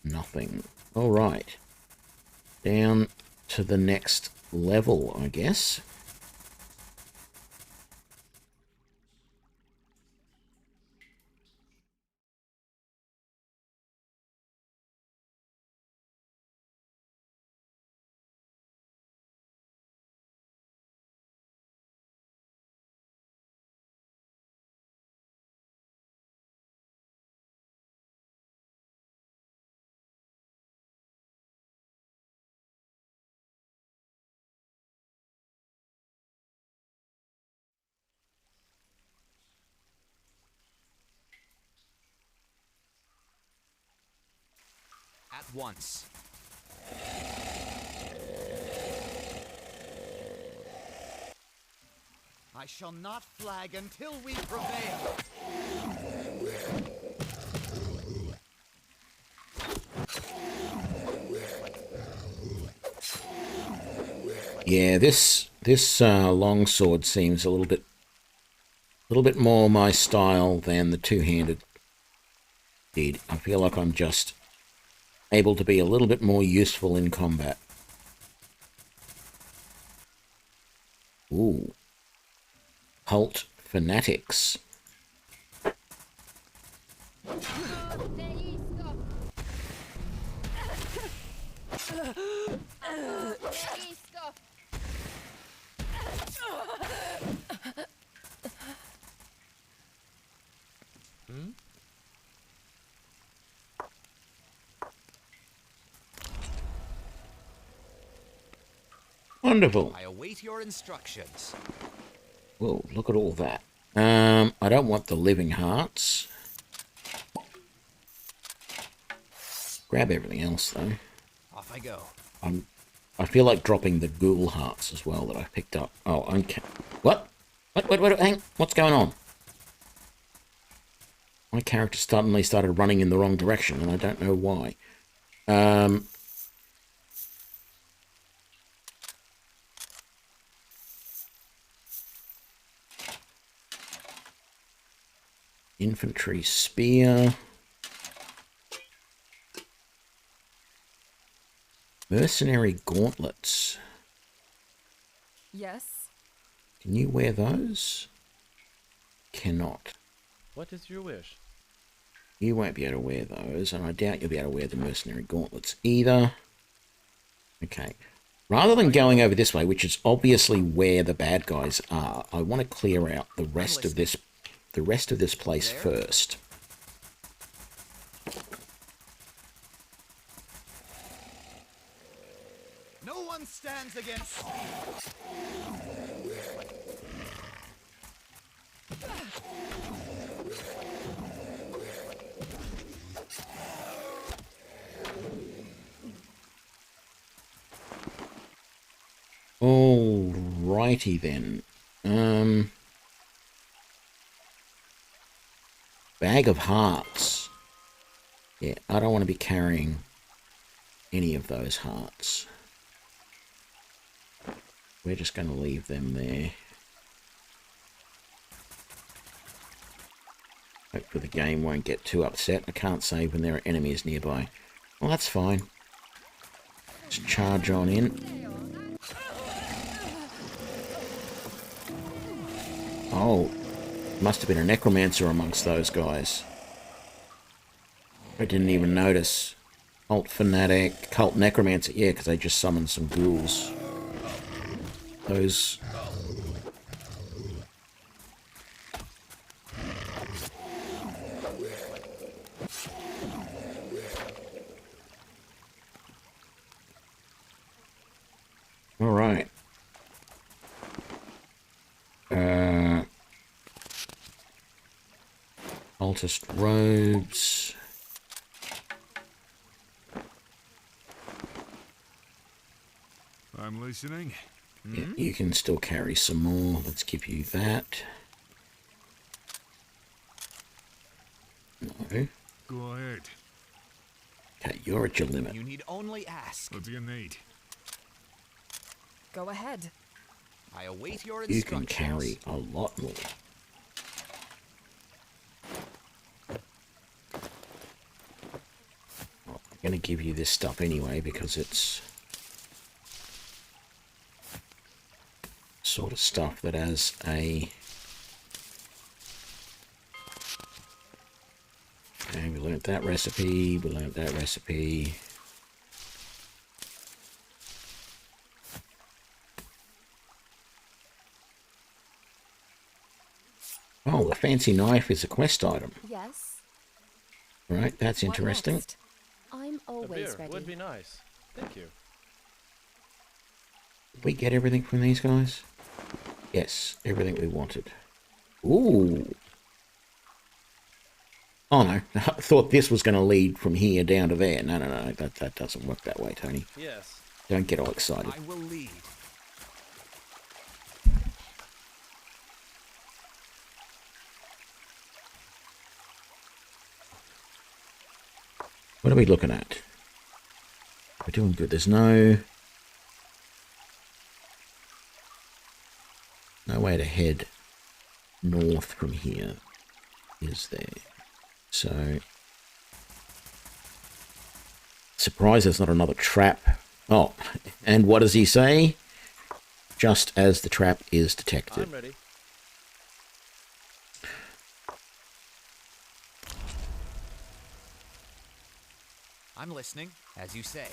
nothing. Alright. Down to the next level, I guess. At once. I shall not flag until we prevail. Yeah, this longsword seems a little bit more my style than the two-handed did. I feel like I'm just able to be a little bit more useful in combat. Ooh. Cult fanatics. Wonderful. I await your instructions. Whoa, look at all that. I don't want the living hearts. Grab everything else, though. Off I go. I feel like dropping the ghoul hearts as well that I picked up. Oh, what? What, hang, what's going on? My character suddenly started running in the wrong direction, and I don't know why. Infantry spear. Mercenary gauntlets. Yes. Can you wear those? Cannot. What is your wish? You won't be able to wear those, and I doubt you'll be able to wear the mercenary gauntlets either. Okay. Rather than going over this way, which is obviously where the bad guys are, I want to clear out the rest of this place first. No one stands against speed. Alrighty then. Bag of hearts. Yeah, I don't want to be carrying any of those hearts. We're just going to leave them there. Hopefully the game won't get too upset. I can't save when there are enemies nearby. Well, that's fine. Just charge on in. Oh, must have been a necromancer amongst those guys. I didn't even notice. Cult fanatic, cult necromancer. Yeah, because they just summoned some ghouls. Those... All right. Cultist robes. I'm listening. Yeah, you can still carry some more. Let's give you that. No. Go ahead. Okay, you're at your limit. You need only ask. What do you need? Go ahead. I await your You instructions. can carry a lot more. Well, I'm going to give you this stuff anyway because it's sort of stuff that has a... Okay, we learnt that recipe, we learnt that recipe. Oh, the fancy knife is a quest item. Yes. Right, that's What interesting. next? I'm A always beer ready. would be nice. Thank you. Did we get everything from these guys? Yes, everything we wanted. Ooh. Oh no, I thought this was going to lead from here down to there. No, that doesn't work that way, Tony. Yes. Don't get all excited. I will lead. What are we looking at? We're doing good. There's no way to head north from here, is there? So, surprised there's not another trap. Oh, and what does he say? Just as the trap is detected. I'm ready. I'm listening, as you say.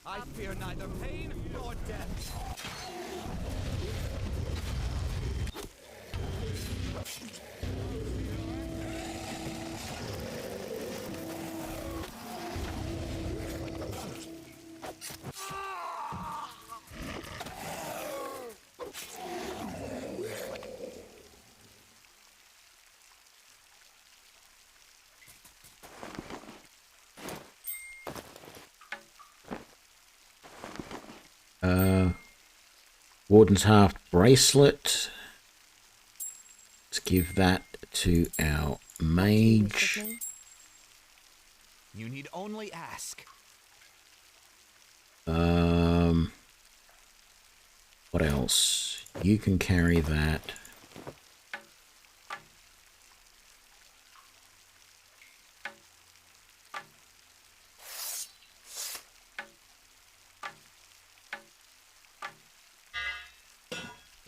I fear neither pain nor death. Warden's Half bracelet. Let's give that to our mage. You need only ask. What else? You can carry that.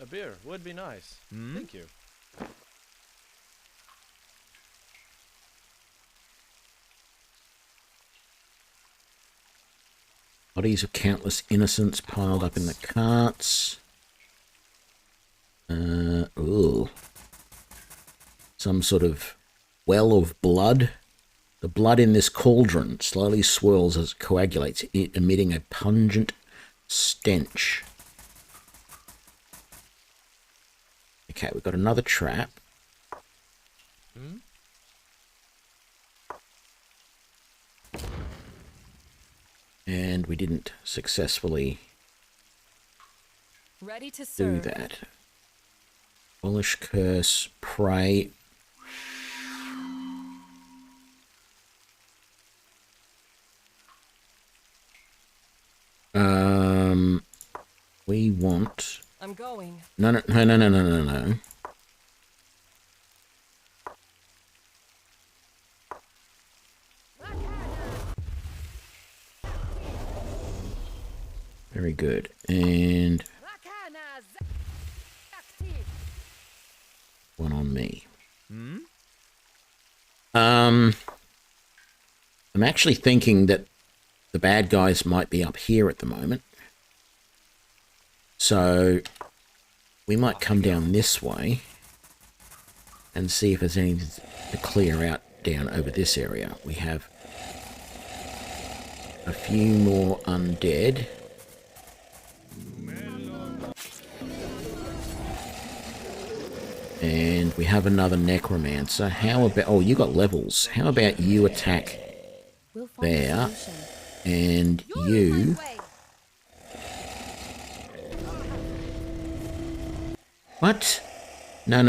A beer would be nice. Thank you. Bodies of countless innocents piled up in the carts. Ooh. Some sort of well of blood. The blood in this cauldron slowly swirls as it coagulates, emitting a pungent stench. Okay, we've got another trap. And we didn't successfully Ready to do serve. that. Abolish curse, pray. We want... I'm going. No. Very good. And one on me. I'm actually thinking that the bad guys might be up here at the moment. So we might come down this way and see if there's anything to clear out down over this area. We have a few more undead. And we have another necromancer. How about... Oh, you got levels. How about you attack We'll find a there, solution. and you... What? No.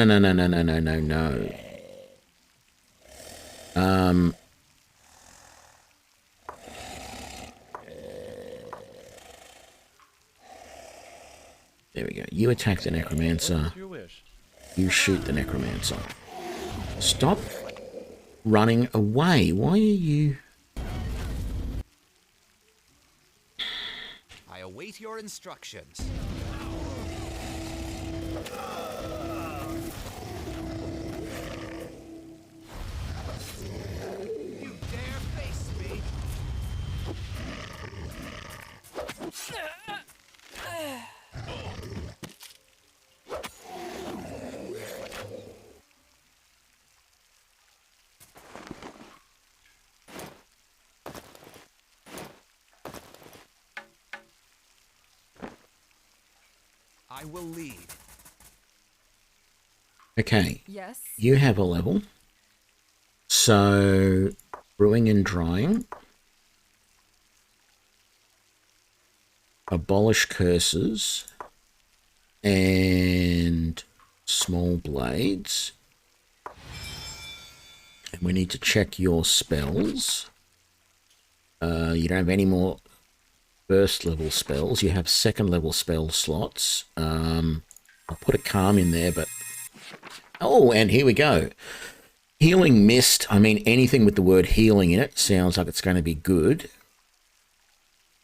There we go. You attack the necromancer. What's your wish? You shoot the necromancer. Stop running away. Why are you... I await your instructions. You dare face me? I will lead. Okay. Yes. You have a level. So, brewing and drying. Abolish curses. And small blades. And we need to check your spells. You don't have any more first level spells. You have second level spell slots. I'll put a calm in there, but... Oh, and here we go. Healing Mist. I mean, anything with the word healing in it sounds like it's going to be good.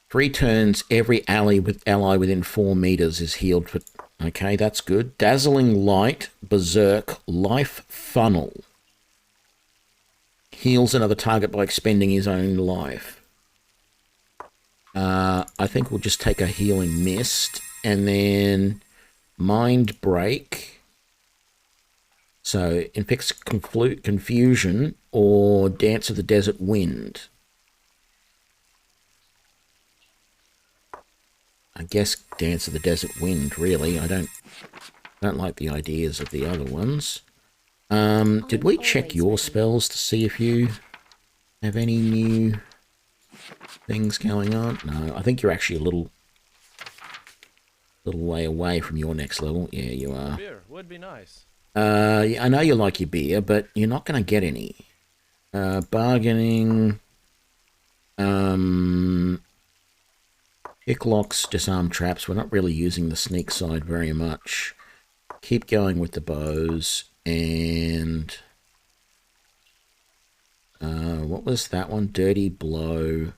3 turns, every ally within 4 meters is healed. For, okay, that's good. Dazzling Light, Berserk, Life Funnel. Heals another target by expending his own life. I think we'll just take a Healing Mist. And then Mind Break. So, inflicts confusion or Dance of the Desert Wind. I guess Dance of the Desert Wind, really. I don't like the ideas of the other ones. Did we check your spells to see if you have any new things going on? No, I think you're actually a little way away from your next level. Yeah, you are. Beer would be nice. Yeah, I know you like your beer, but you're not going to get any. Bargaining. Picklocks, disarm traps. We're not really using the sneak side very much. Keep going with the bows. And... what was that one? Dirty Blow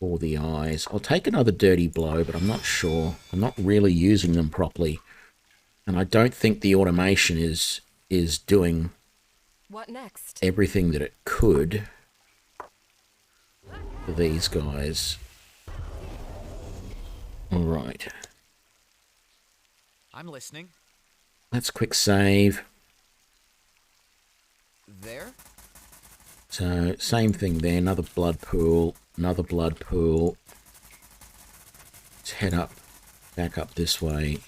for the eyes. I'll take another Dirty Blow, but I'm not sure. I'm not really using them properly And I don't think the automation is doing What next? everything that it could for these guys. All right. I'm listening. Let's quick save. There? So, same thing there. Another blood pool. Another blood pool. Let's head up. Back up this way.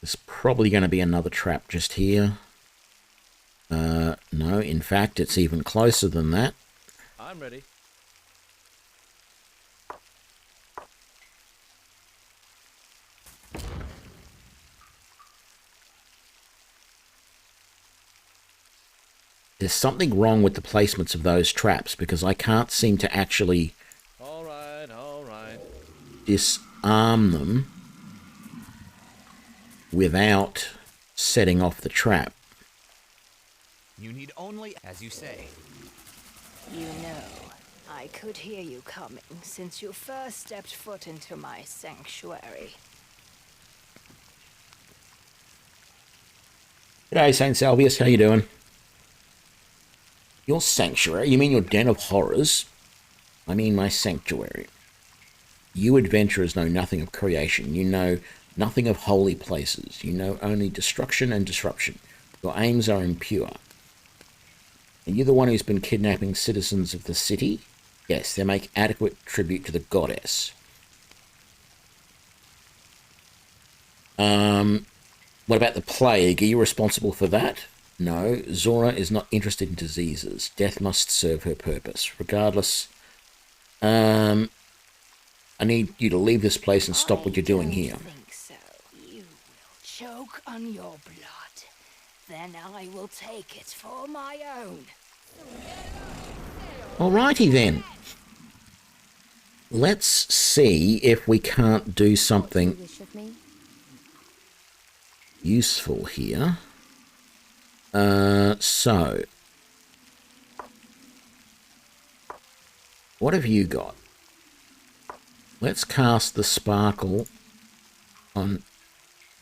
There's probably going to be another trap just here. No, in fact, it's even closer than that. I'm ready. There's something wrong with the placements of those traps because I can't seem to actually All right, all right. disarm them without setting off the trap. You need only, as you say. You know, I could hear you coming since you first stepped foot into my sanctuary. G'day, St. Salvius. How you doing? Your sanctuary? You mean your den of horrors? I mean my sanctuary. You adventurers know nothing of creation. You know nothing of holy places. You know only destruction and disruption. Your aims are impure. Are you the one who's been kidnapping citizens of the city? Yes, they make adequate tribute to the goddess. What about the plague? Are you responsible for that? No, Zora is not interested in diseases. Death must serve her purpose. Regardless, I need you to leave this place and stop what you're doing here. I think so. You will choke on your blood. Then I will take it for my own. Alrighty then. Let's see if we can't do something You wish of me? useful here. So, what have you got? Let's cast the sparkle on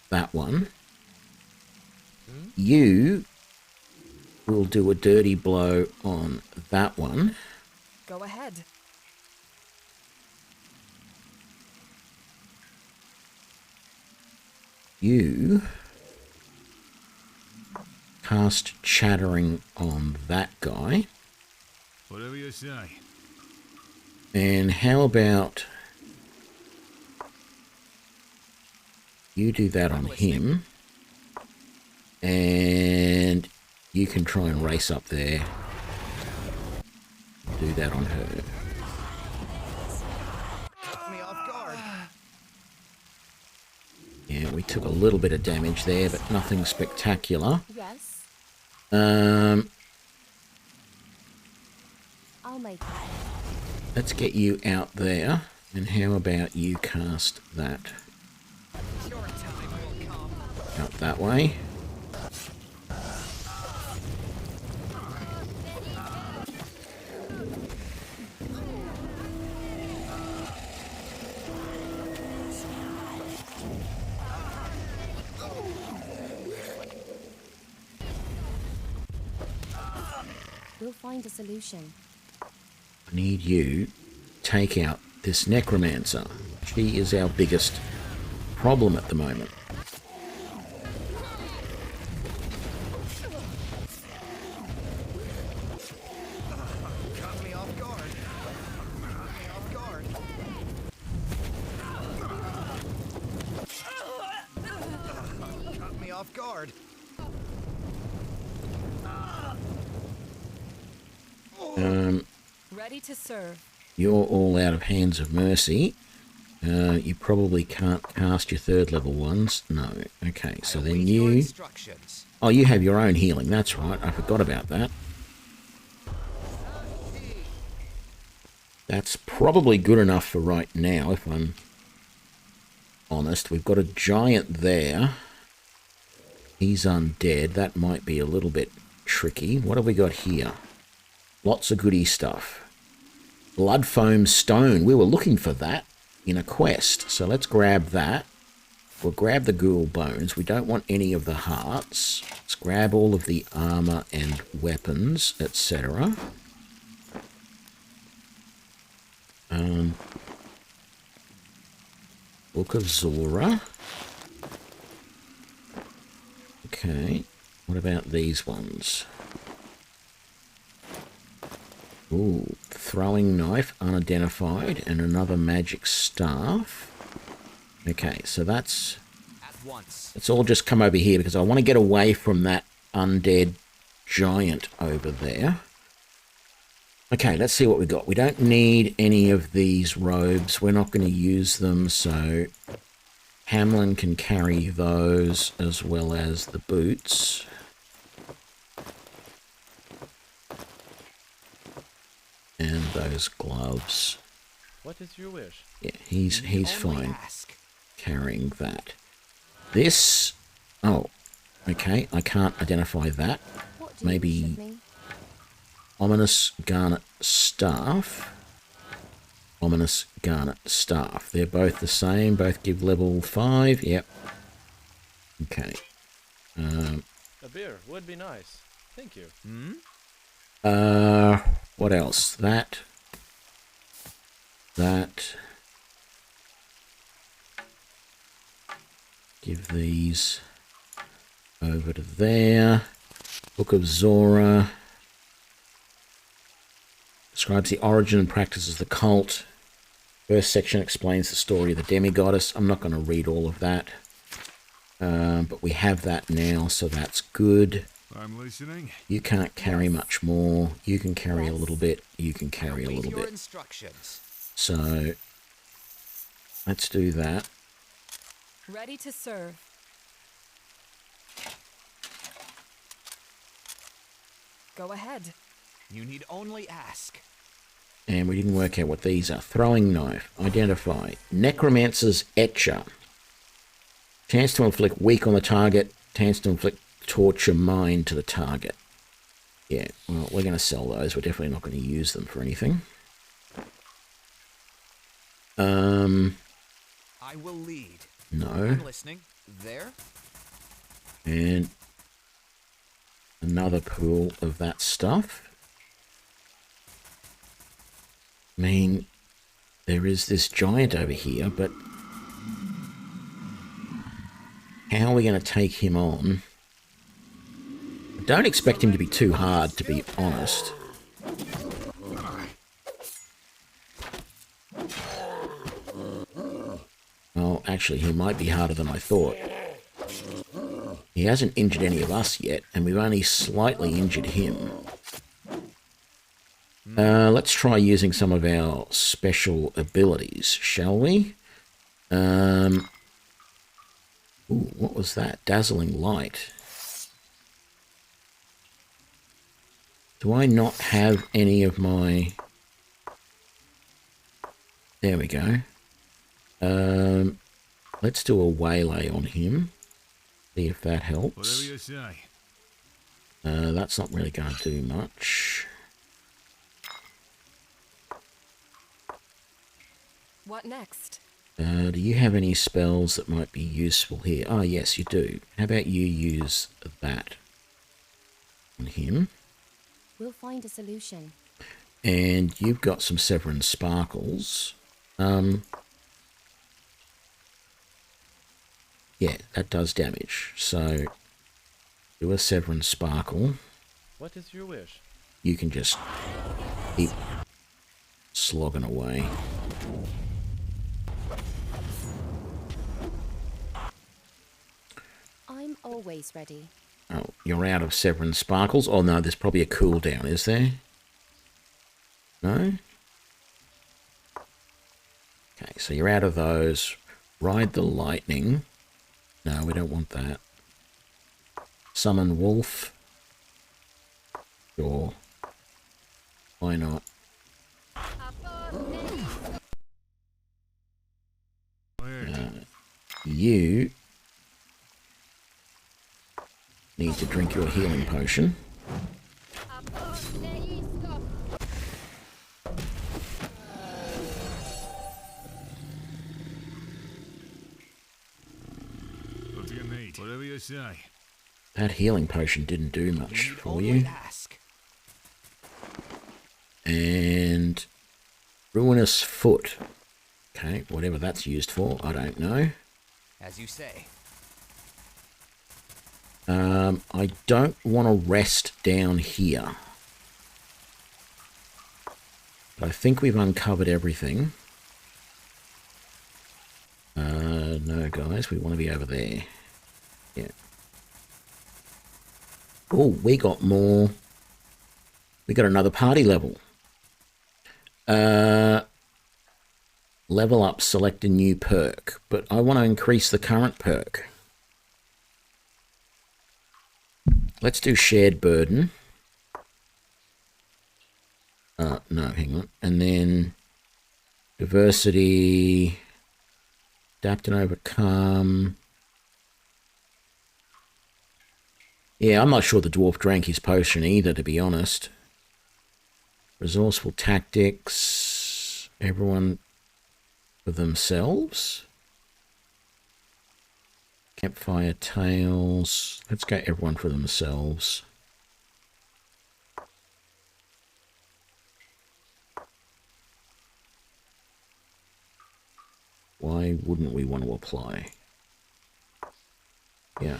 that one. You will do a dirty blow on that one. Go ahead. You cast chattering on that guy. Whatever you say. And how about you do that on him, and you can try and race up there. Do that on her. Caught me off guard. Yeah, we took a little bit of damage there, but nothing spectacular. Yes, Um, I'll make it. let's get you out there. And how about you cast that Your time will come. out that way? We'll find a solution. I need you to take out this necromancer. She is our biggest problem at the moment. Caught me off guard. Caught me off guard. Caught me off guard. Ready to serve. You're all out of Hands of Mercy. You probably can't cast your third level ones. No. Okay, so then Await your you... instructions. Oh, you have your own healing. That's right. I forgot about that. That's probably good enough for right now, if I'm honest. We've got a giant there. He's undead. That might be a little bit tricky. What have we got here? Lots of goody stuff. Blood foam stone. We were looking for that. in a quest. So let's grab that. We'll grab the ghoul bones. We don't want any of the hearts. Let's grab all of the armor and weapons, etc. Book of Zora. Okay. What about these ones? Ooh, throwing knife, unidentified, and another magic staff. Okay, so that's it's all just come over here because I want to get away from that undead giant over there. Okay, let's see what we got. We don't need any of these robes. We're not going to use them, so Hamlin can carry those as well as the boots. And those gloves. What is your wish? Yeah, he's fine carrying that. This... Oh, okay, I can't identify that. What do you wish Maybe of me? ominous garnet staff. Ominous garnet staff. They're both the same, both give level 5. Yep. Okay. A beer would be nice. Thank you. What else? That. Give these over to there. Book of Zora. Describes the origin and practices of the cult. First section explains the story of the demigoddess. I'm not going to read all of that. But we have that now, so that's good. I'm listening. You can't carry much more. You can carry a little bit. You can carry a little Your bit. instructions. So, let's do that. Ready to serve. Go ahead. You need only ask. And we didn't work out what these are. Throwing knife. Identify. Necromancer's Etcher. Chance to inflict weak on the target. Chance to inflict torture mind to the target. Yeah, well, we're going to sell those. We're definitely not going to use them for anything. I will lead. No. I'm listening. There? And another pool of that stuff. I mean, there is this giant over here, but how are we going to take him on? I don't expect him to be too hard, to be honest. Well, actually, he might be harder than I thought. He hasn't injured any of us yet, and we've only slightly injured him. Let's try using some of our special abilities, shall we? Ooh, what was that? Dazzling light. Do I not have any of my... There we go. Let's do a waylay on him. See if that helps. Whatever you say. That's not really going to do much. What next? Do you have any spells that might be useful here? Oh, yes, you do. How about you use that on him? We'll find a solution. And you've got some Severin Sparkles. Yeah, that does damage. So, do a Severin Sparkle. What is your wish? You can just keep slogging away. I'm always ready. Oh, you're out of Severin Sparkles? Oh, no, there's probably a cooldown, is there? No? Okay, so you're out of those. Ride the Lightning. No, we don't want that. Summon Wolf. Sure. Why not? You need to drink your healing potion. you say? That healing potion didn't do much need for only you. ask. And ruinous foot. Okay, whatever that's used for, I don't know. As you say. I don't want to rest down here. But I think we've uncovered everything. No, guys, we want to be over there. Yeah. Oh, we got more. We got another party level. Level up, select a new perk. But I want to increase the current perk. Let's do shared burden. No, hang on. And then diversity, adapt and overcome. Yeah, I'm not sure the dwarf drank his potion either, to be honest. Resourceful tactics. Everyone for themselves. Campfire tales. Let's go everyone for themselves. Why wouldn't we want to apply? Yeah.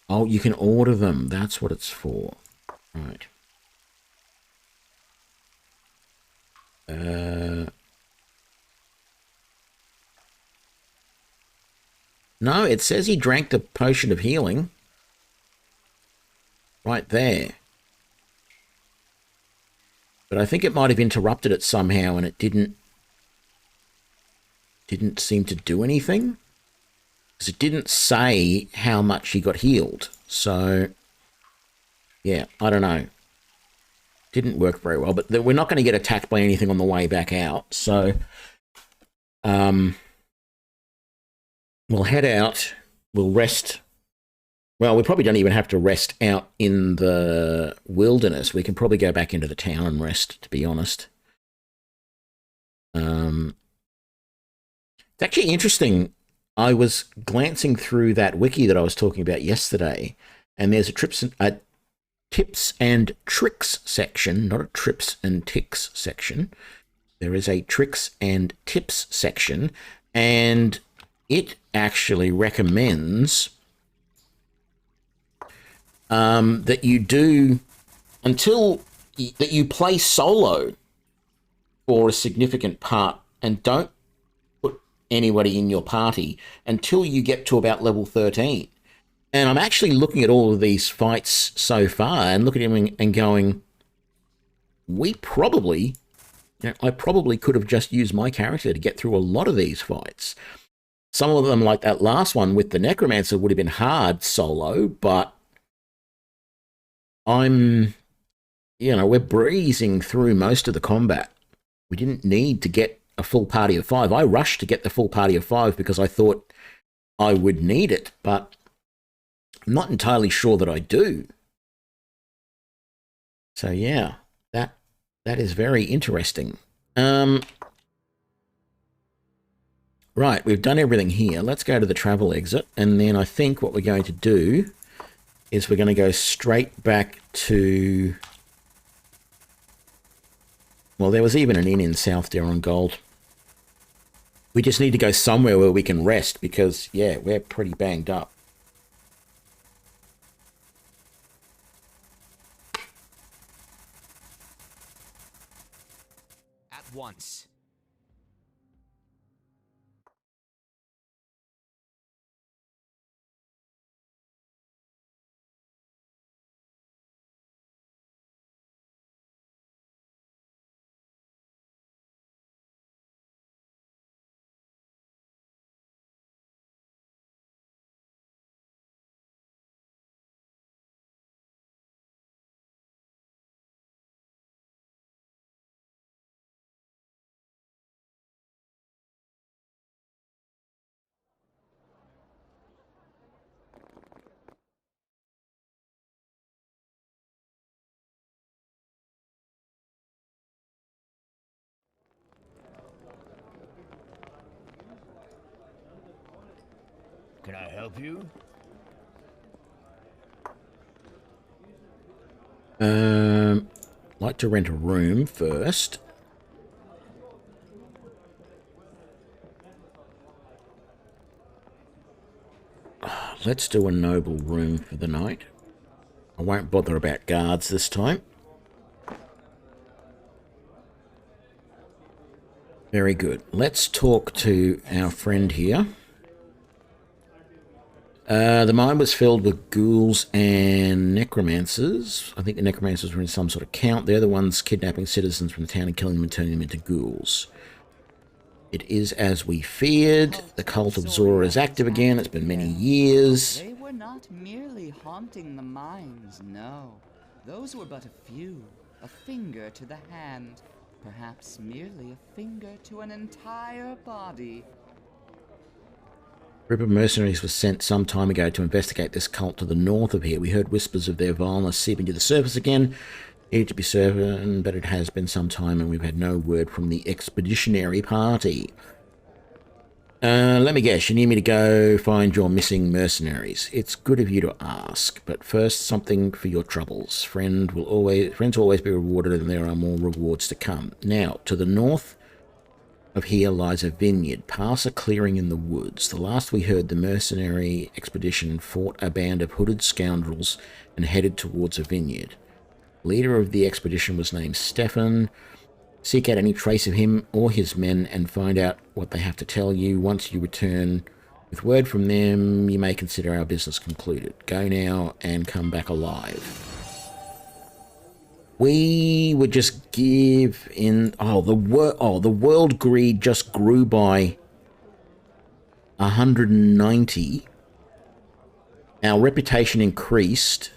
Oh, you can order them. That's what it's for. Right. No, it says he drank the potion of healing. Right there. But I think it might have interrupted it somehow and it didn't seem to do anything. Because it didn't say how much he got healed. So, yeah, I don't know. Didn't work very well. But we're not going to get attacked by anything on the way back out. So, we'll head out. We'll rest. Well, we probably don't even have to rest out in the wilderness. We can probably go back into the town and rest, to be honest. It's actually interesting. I was glancing through that wiki that I was talking about yesterday, and there's a tips and tricks section, not a trips and ticks section. There is a tricks and tips section, and it actually recommends that you do that you play solo for a significant part and don't put anybody in your party until you get to about level 13. And I'm actually looking at all of these fights so far and looking at them and going, I probably could have just used my character to get through a lot of these fights. Some of them, like that last one with the Necromancer, would have been hard solo, but we're breezing through most of the combat. We didn't need to get a full party of 5. I rushed to get the full party of 5 because I thought I would need it, but I'm not entirely sure that I do. So yeah, that is very interesting. Right, we've done everything here. Let's go to the travel exit, and then I think what we're going to do is we're going to go straight back to... Well, there was even an inn in South Darren Gold. We just need to go somewhere where we can rest because, yeah, we're pretty banged up. At once. Can I help you? Like to rent a room first. Let's do a noble room for the night. I won't bother about guards this time. Very good. Let's talk to our friend here. The mine was filled with ghouls and necromancers. I think the necromancers were in some sort of count. They're the ones kidnapping citizens from the town and killing them and turning them into ghouls. It is as we feared. The cult of Zora is active again. It's been many years. They were not merely haunting the mines, no. Those were but a few, a finger to the hand, perhaps merely a finger to an entire body. A group of mercenaries was sent some time ago to investigate this cult to the north of here. We heard whispers of their vileness seeping to the surface again. Needed to be certain, but it has been some time and we've had no word from the expeditionary party. Let me guess, you need me to go find your missing mercenaries. It's good of you to ask, but first something for your troubles. Friends will always be rewarded, and there are more rewards to come. Now, to the north of here lies a vineyard, past a clearing in the woods. The last we heard, the mercenary expedition fought a band of hooded scoundrels and headed towards a vineyard. Leader of the expedition was named Stefan. Seek out any trace of him or his men and find out what they have to tell you. Once you return with word from them, you may consider our business concluded. Go now and come back alive. We would just give in... the world greed just grew by 190. Our reputation increased.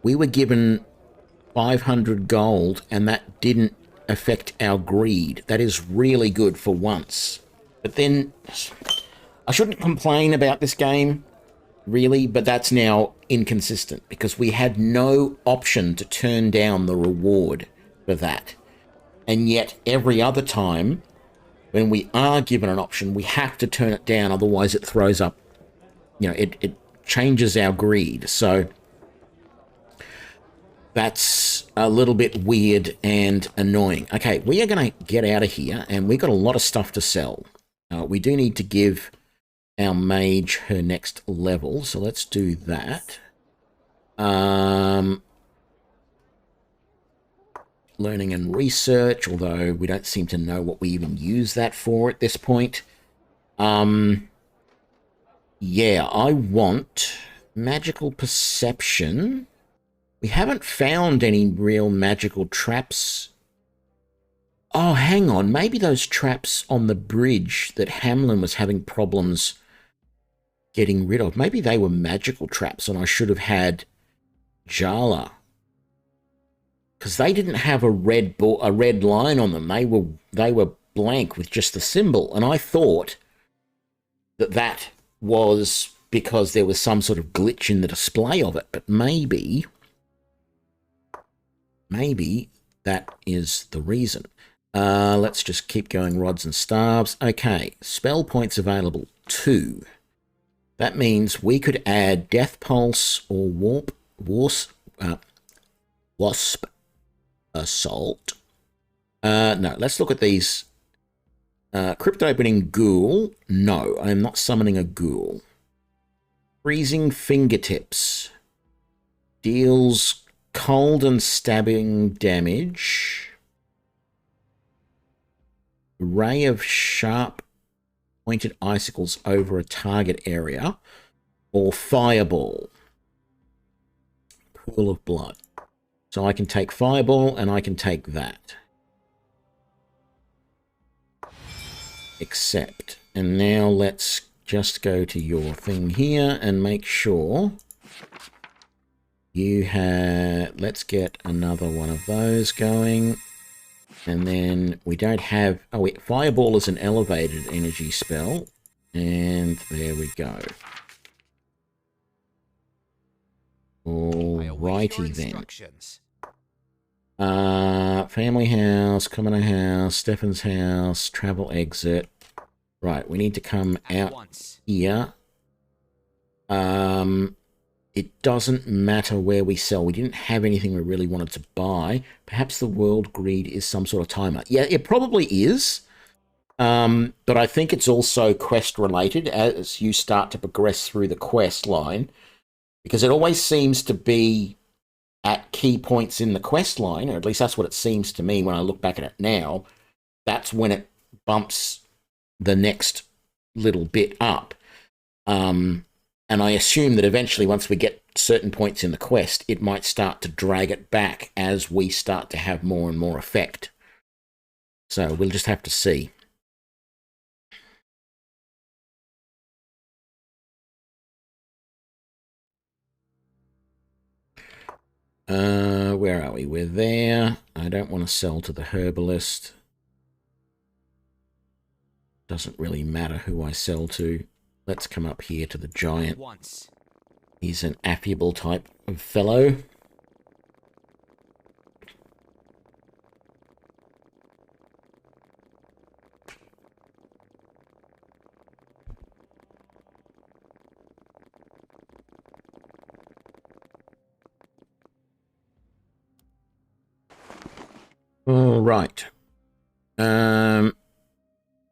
We were given 500 gold, and that didn't affect our greed. That is really good for once. But then, I shouldn't complain about this game, really, but that's now inconsistent, because we had no option to turn down the reward for that. And yet, every other time, when we are given an option, we have to turn it down, otherwise it throws up, it changes our greed. So... that's a little bit weird and annoying. Okay, we are going to get out of here, and we've got a lot of stuff to sell. We do need to give our mage her next level, so let's do that. Learning and research, although we don't seem to know what we even use that for at this point. Yeah, I want magical perception. We haven't found any real magical traps. Oh, hang on. Maybe those traps on the bridge that Hamlin was having problems getting rid of, maybe they were magical traps and I should have had Jala. Because they didn't have a red line on them. They were blank with just the symbol. And I thought that was because there was some sort of glitch in the display of it. But maybe that is the reason. Let's just keep going. Rods and staves. Okay, spell points available 2. That means we could add Death Pulse or Wasp Assault. No, let's look at these. Crypt Opening Ghoul. No, I am not summoning a ghoul. Freezing Fingertips. Deals cold and stabbing damage. Ray of sharp pointed icicles over a target area. Or Fireball. Pool of blood. So I can take Fireball and I can take that. Accept. And now let's just go to your thing here and make sure you have... Let's get another one of those going. And then we don't have... Oh, wait, Fireball is an elevated energy spell. And there we go. Alrighty then. Family house, commoner house, Stefan's house, travel exit. Right, we need to come out here. It doesn't matter where we sell. We didn't have anything we really wanted to buy. Perhaps the world greed is some sort of timer. Yeah, it probably is. But I think it's also quest related as you start to progress through the quest line, because it always seems to be at key points in the quest line, or at least that's what it seems to me when I look back at it now. That's when it bumps the next little bit up. And I assume that eventually, once we get certain points in the quest, it might start to drag it back as we start to have more and more effect. So we'll just have to see. Where are we? We're there. I don't want to sell to the herbalist. Doesn't really matter who I sell to. Let's come up here to the giant. He's an affable type of fellow. All right.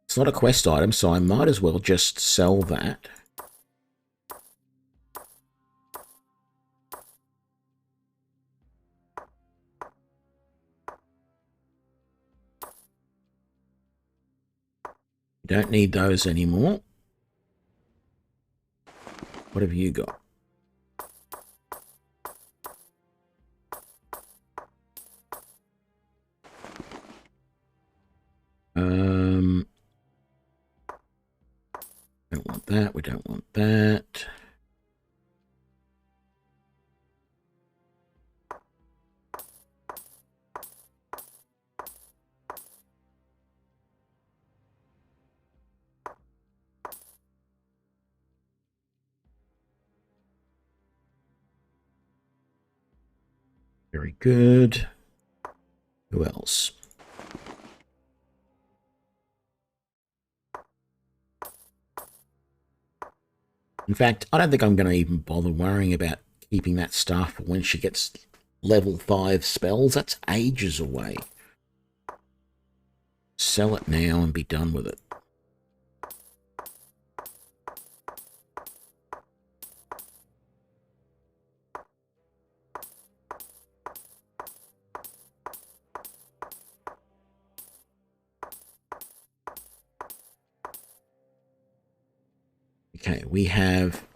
It's not a quest item, so I might as well just sell that. Don't need those anymore. What have you got? Don't want that. We don't want that. Very good. Who else? In fact, I don't think I'm going to even bother worrying about keeping that stuff for when she gets level 5 spells. That's ages away. Sell it now and be done with it. Okay, we have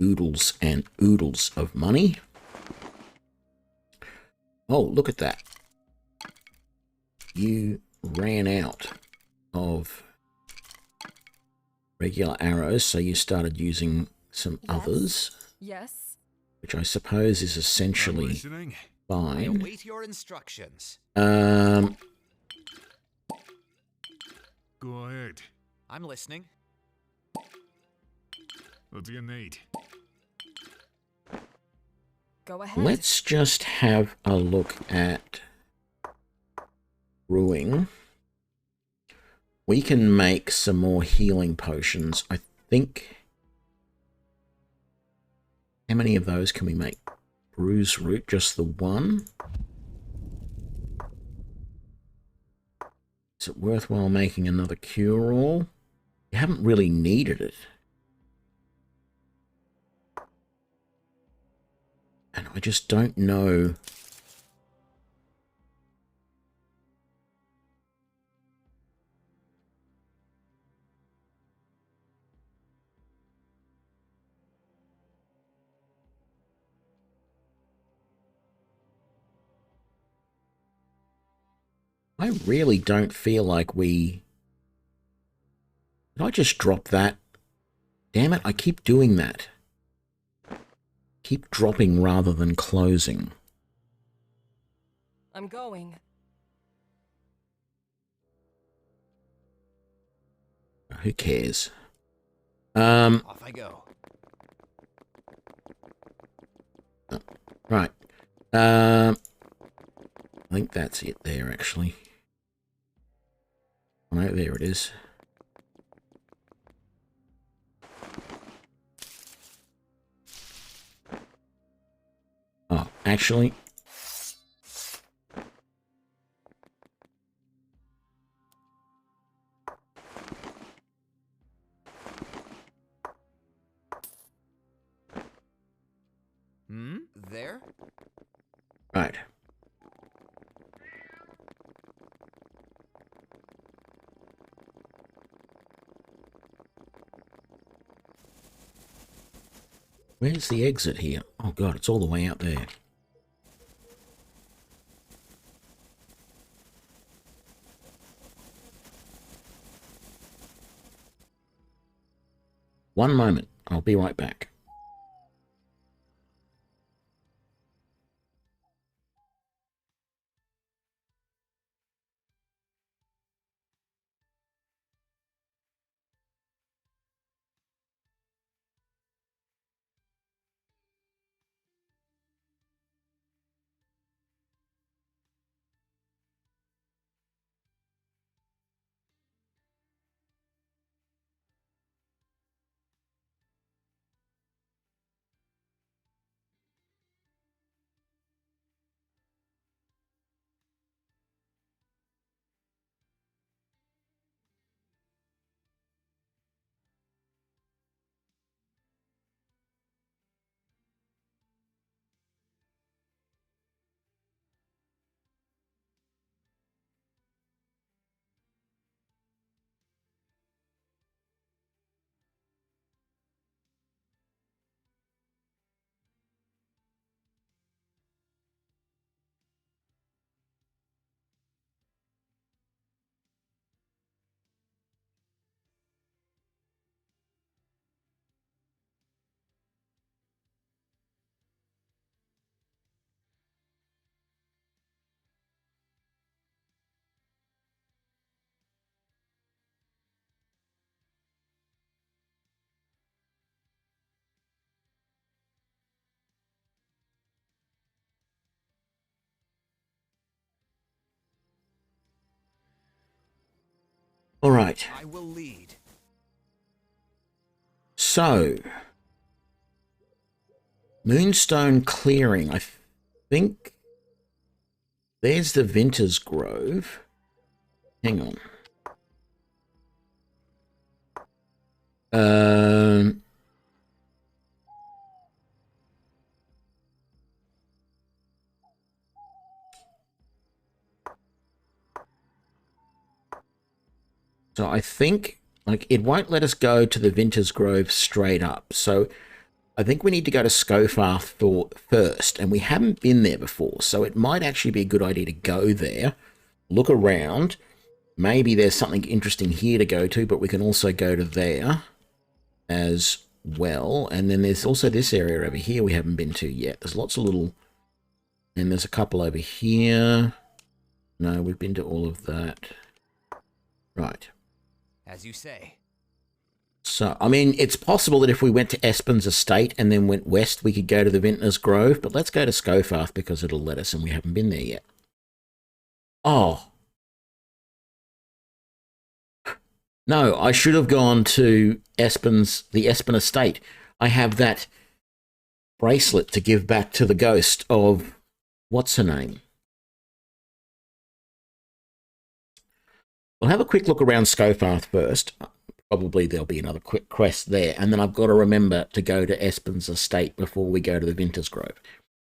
oodles and oodles of money. Oh, look at that. You ran out of regular arrows, so you started using some others. Yes. Which I suppose is essentially fine. I await your instructions. Go ahead. I'm listening. What do you need? Go ahead. Let's just have a look at brewing. We can make some more healing potions. I think... How many of those can we make? Bruise root, just the one. Is it worthwhile making another cure-all? You haven't really needed it. And I just don't know. I really don't feel like we... Did I just drop that? Damn it, I keep doing that. Keep dropping rather than closing. I'm going. Who cares? Off I go. Right. think that's it there, actually. Oh, no, there it is. Oh, actually... There? Right. Where's the exit here? Oh god, it's all the way out there. One moment. I'll be right back. All right. I will lead. So, Moonstone Clearing. I think there's the Vinter's Grove. Hang on. So I think, like, it won't let us go to the Vinter's Grove straight up. So I think we need to go to Scofarth first, and we haven't been there before. So it might actually be a good idea to go there, look around. Maybe there's something interesting here to go to, but we can also go to there as well. And then there's also this area over here we haven't been to yet. There's lots of little... And there's a couple over here. No, we've been to all of that. Right. As you say. So, I mean, it's possible that if we went to Espen's estate and then went west, we could go to the Vintner's Grove, but let's go to Scofarth because it'll let us, and we haven't been there yet. Oh. No, I should have gone to the Espen estate. I have that bracelet to give back to the ghost of... What's her name? We'll have a quick look around Scofarth first. Probably there'll be another quick quest there. And then I've got to remember to go to Espen's estate before we go to the Vinter's Grove.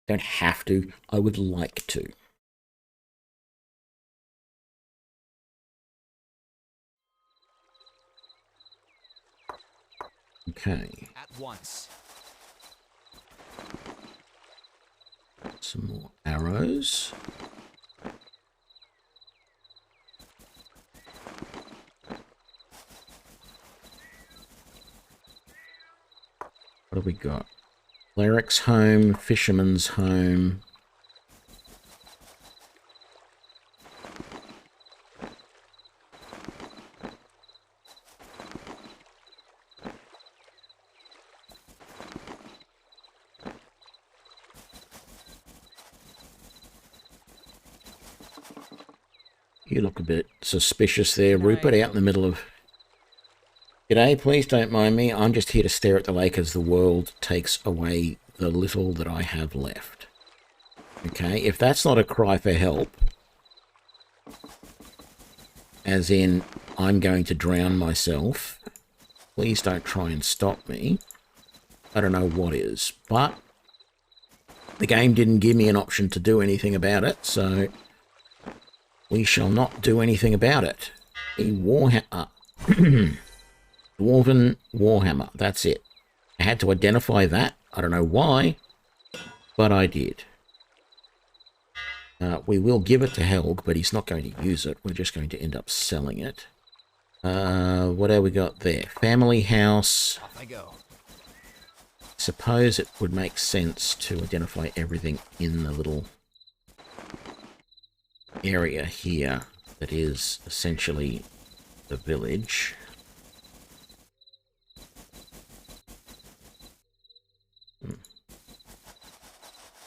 Don't have to. I would like to. Okay. At once. Some more arrows. What do we got? Cleric's home, fisherman's home. You look a bit suspicious there, Rupert, out in the middle of... G'day, please don't mind me. I'm just here to stare at the lake as the world takes away the little that I have left. Okay, if that's not a cry for help, as in I'm going to drown myself, please don't try and stop me. I don't know what is, but the game didn't give me an option to do anything about it, so we shall not do anything about it. A Warhammer. Dwarven Warhammer, that's it. I had to identify that. I don't know why, but I did. We will give it to Helg, but he's not going to use it. We're just going to end up selling it. What have we got there? Family house. Off I go. Suppose it would make sense to identify everything in the little area here that is essentially the village.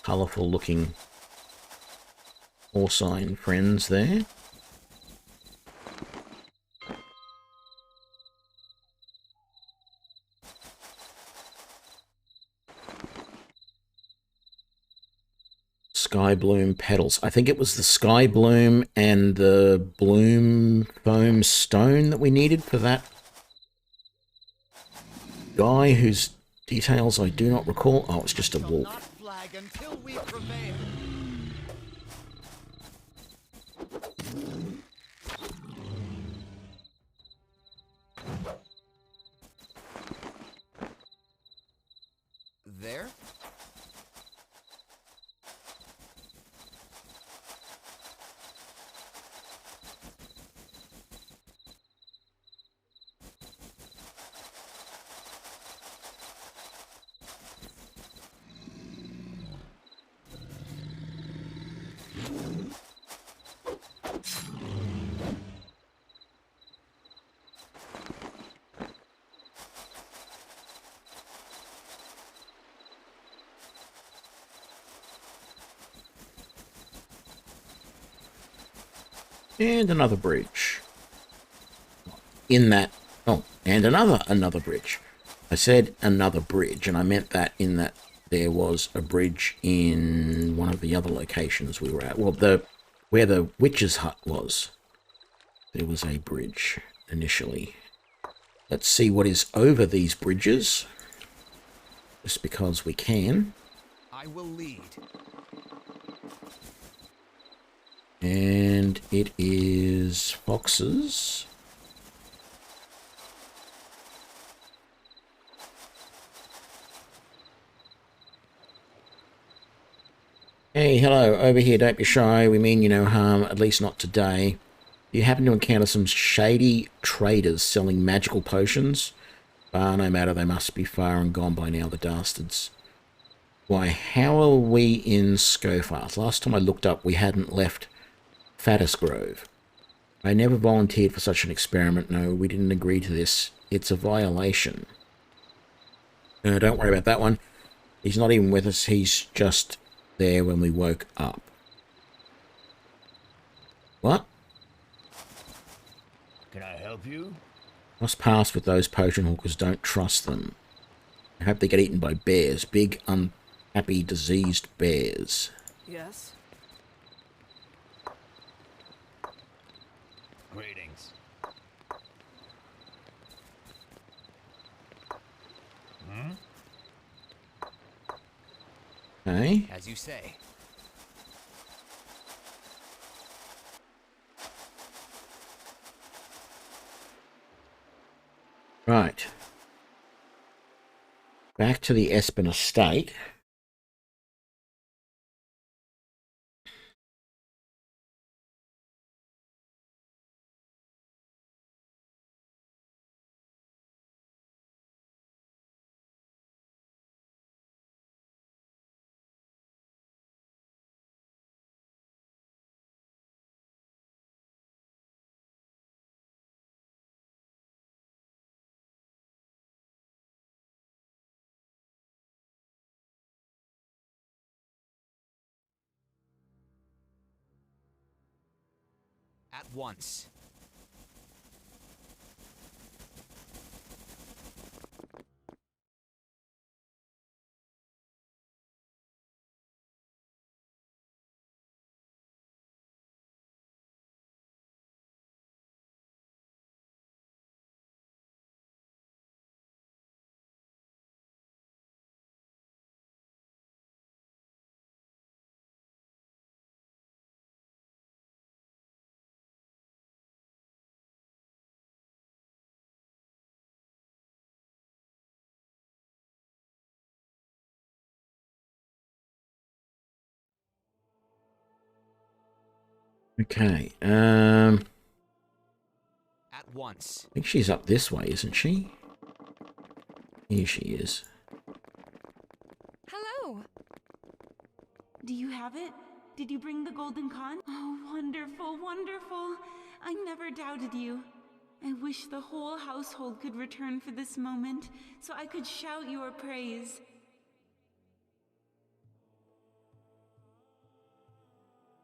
Colourful looking porcine friends there. Sky Bloom petals. I think it was the Sky Bloom and the Bloom Foam Stone that we needed for that guy whose details I do not recall. Oh, it's just a wolf. Not flag until we prevail. There? And another bridge. In that... Oh, and another bridge. I said another bridge, and I meant that in that there was a bridge in one of the other locations we were at. Well, where the witch's hut was. There was a bridge initially. Let's see what is over these bridges. Just because we can. I will lead. And it is foxes. Hey, hello, over here, don't be shy. We mean you no harm, at least not today. You happen to encounter some shady traders selling magical potions? No matter, they must be far and gone by now, the dastards. Why, how are we in Scofart? Last time I looked up, we hadn't left Faddis Grove. I never volunteered for such an experiment. No, we didn't agree to this. It's a violation. Don't worry about that one. He's not even with us. He's just there when we woke up. What? Can I help you? Must pass with those potion hawkers. Don't trust them. I hope they get eaten by bears. Big, unhappy, diseased bears. Yes. Greetings. Okay. As you say. Right. Back to the Espen estate. At once. Okay. At once. I think she's up this way, isn't she? Here she is. Hello. Do you have it? Did you bring the golden con? Oh, wonderful, wonderful. I never doubted you. I wish the whole household could return for this moment, so I could shout your praise.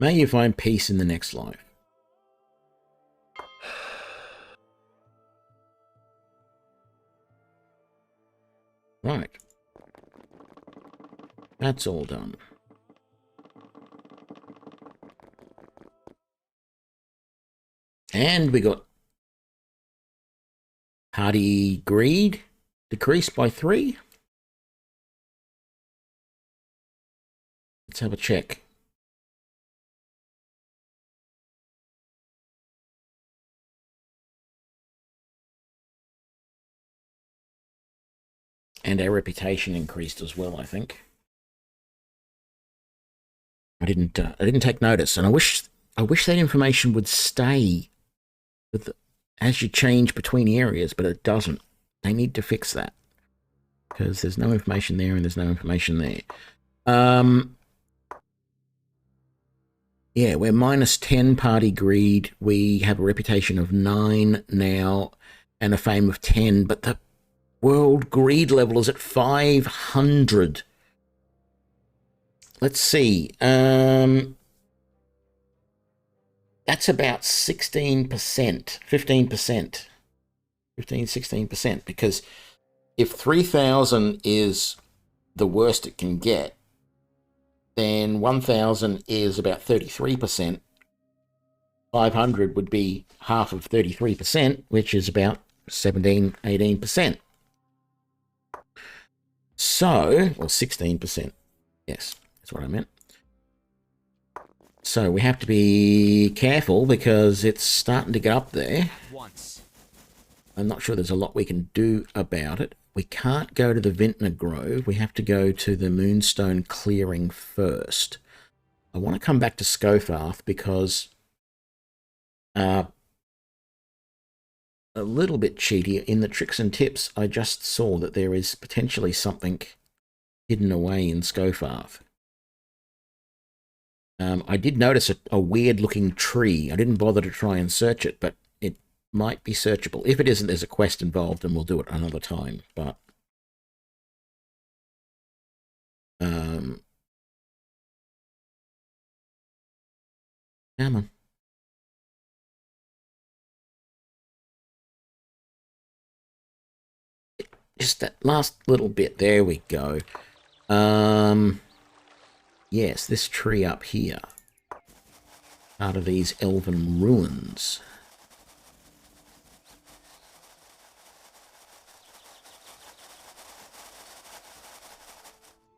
May you find peace in the next life. Right. That's all done. And we got party greed decreased by 3. Let's have a check. And our reputation increased as well, I think. I didn't take notice, and I wish that information would stay with as you change between areas, but it doesn't. They need to fix that because there's no information there and there's no information there. Yeah, we're -10 party greed. We have a reputation of 9 now and a fame of 10, but the world greed level is at 500. Let's see. That's about 16%, 15%, 16%, because if 3,000 is the worst it can get, then 1,000 is about 33%. 500 would be half of 33%, which is about 17, 18%. So, or 16%. Yes, that's what I meant. So we have to be careful because it's starting to get up there. Once. I'm not sure there's a lot we can do about it. We can't go to the Vintner Grove. We have to go to the Moonstone Clearing first. I want to come back to Scofarth because a little bit cheaty. In the tricks and tips, I just saw that there is potentially something hidden away in Scofarth. I did notice a weird-looking tree. I didn't bother to try and search it, but it might be searchable. If it isn't, there's a quest involved, and we'll do it another time. But come on. Just that last little bit. There we go. Yes, this tree up here. Out of these elven ruins.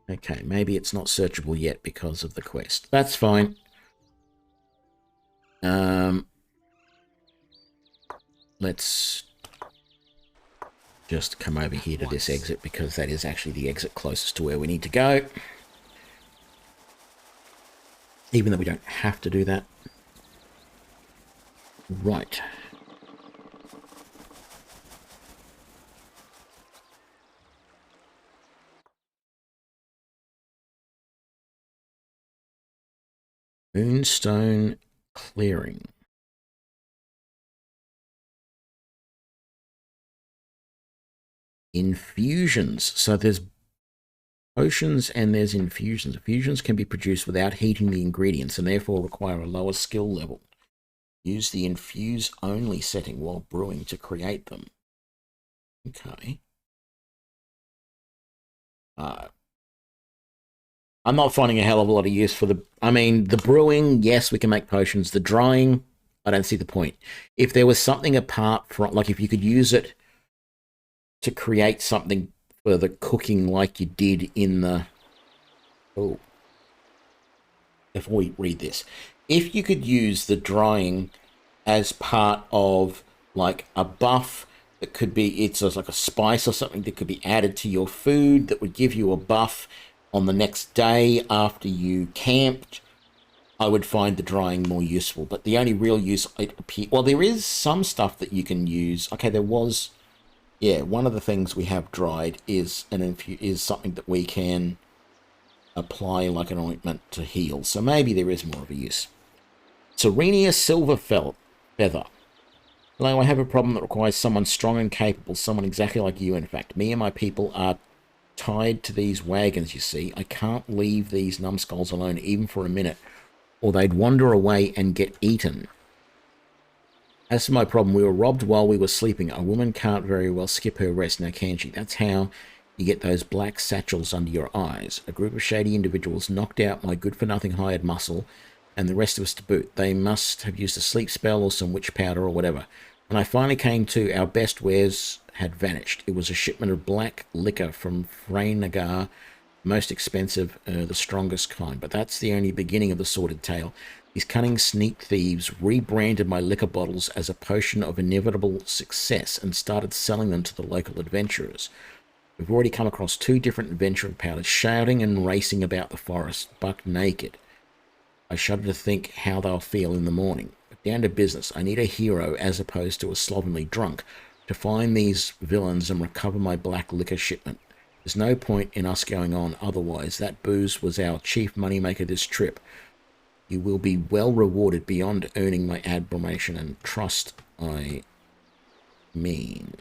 Okay, maybe it's not searchable yet because of the quest. That's fine. Let's just come over here to this exit because that is actually the exit closest to where we need to go. Even though we don't have to do that. Right. Moonstone Clearing. Infusions. So there's potions and there's infusions. Infusions can be produced without heating the ingredients and therefore require a lower skill level. Use the infuse only setting while brewing to create them. Okay. I'm not finding a hell of a lot of use for the... I mean, the brewing, yes, we can make potions. The drying, I don't see the point. If there was something apart from... Like, if you could use it to create something for the cooking like you did in the... Oh. Before we read this. If you could use the drying as part of, like, a buff that could be... It's like a spice or something that could be added to your food that would give you a buff on the next day after you camped, I would find the drying more useful. But the only real use it appears... Well, there is some stuff that you can use. Okay, there was... Yeah, one of the things we have dried is something that we can apply like an ointment to heal. So maybe there is more of a use. Serenia Silver Feather. Hello, I have a problem that requires someone strong and capable, someone exactly like you, in fact. Me and my people are tied to these wagons, you see. I can't leave these numbskulls alone even for a minute, or they'd wander away and get eaten. As for my problem, we were robbed while we were sleeping. A woman can't very well skip her rest, now can she? That's how you get those black satchels under your eyes. A group of shady individuals knocked out my good-for-nothing hired muscle, and the rest of us to boot. They must have used a sleep spell or some witch powder or whatever. When I finally came to, our best wares had vanished. It was a shipment of black liquor from Freynagar, most expensive, the strongest kind. But that's the only beginning of the sordid tale. These cunning sneak thieves rebranded my liquor bottles as a potion of inevitable success and started selling them to the local adventurers. We've already come across 2 different adventuring powders, shouting and racing about the forest, buck naked. I shudder to think how they'll feel in the morning. But down to business. I need a hero as opposed to a slovenly drunk to find these villains and recover my black liquor shipment. There's no point in us going on otherwise. That booze was our chief moneymaker this trip. You will be well rewarded beyond earning my admiration and trust, I mean.